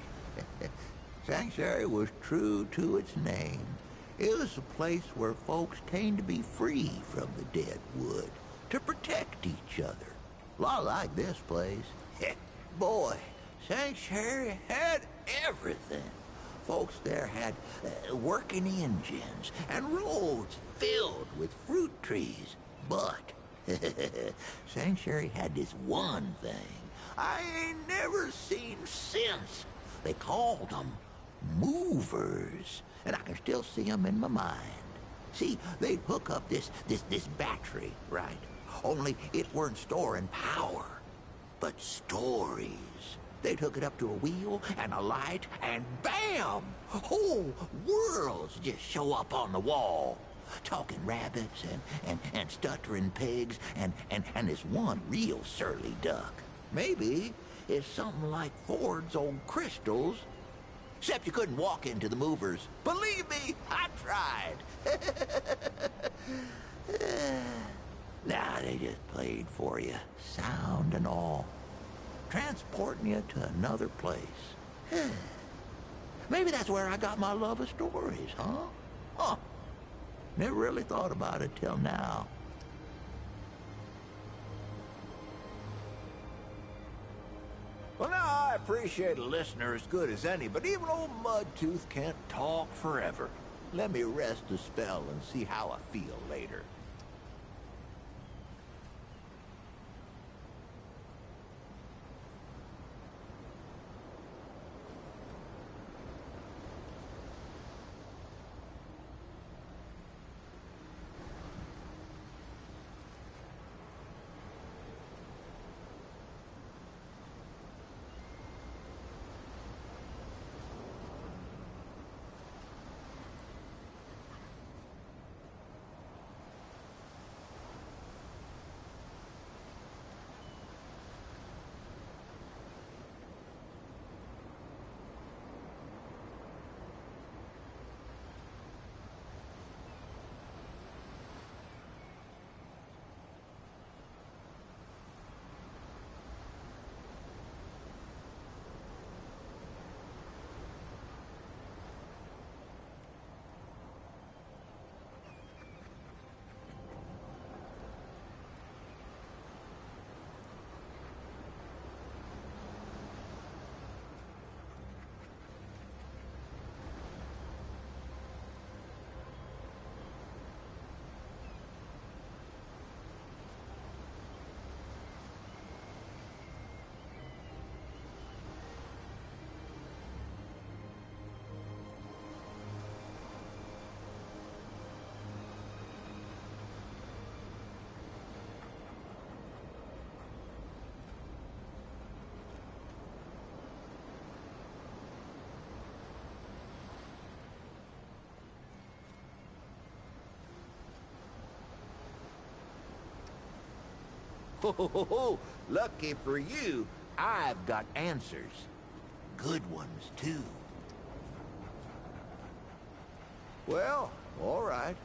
Sanctuary was true to its name. It was a place where folks came to be free from the dead wood, to protect each other. A lot like this place. Boy, Sanctuary had everything. Folks there had working engines and roads filled with fruit trees. But Sanctuary had this one thing I ain't never seen since. They called them movers, and I can still see them in my mind. See, they'd hook up this battery, right? Only it weren't storing power, but stories. They'd hook it up to a wheel and a light, and bam! Whole worlds just show up on the wall. talking rabbits and stuttering pigs and this one real surly duck. Maybe it's something like Ford's old crystals. Except you couldn't walk into the movers. Believe me, I tried. Nah, they just played for you, sound and all. Transporting you to another place. Maybe that's where I got my love of stories, huh? Huh. Never really thought about it till now. Well, now, I appreciate a listener as good as any, but even old Mudtooth can't talk forever. Let me rest a spell and see how I feel later. Ho, lucky for you, I've got answers. Good ones, too. Well, all right.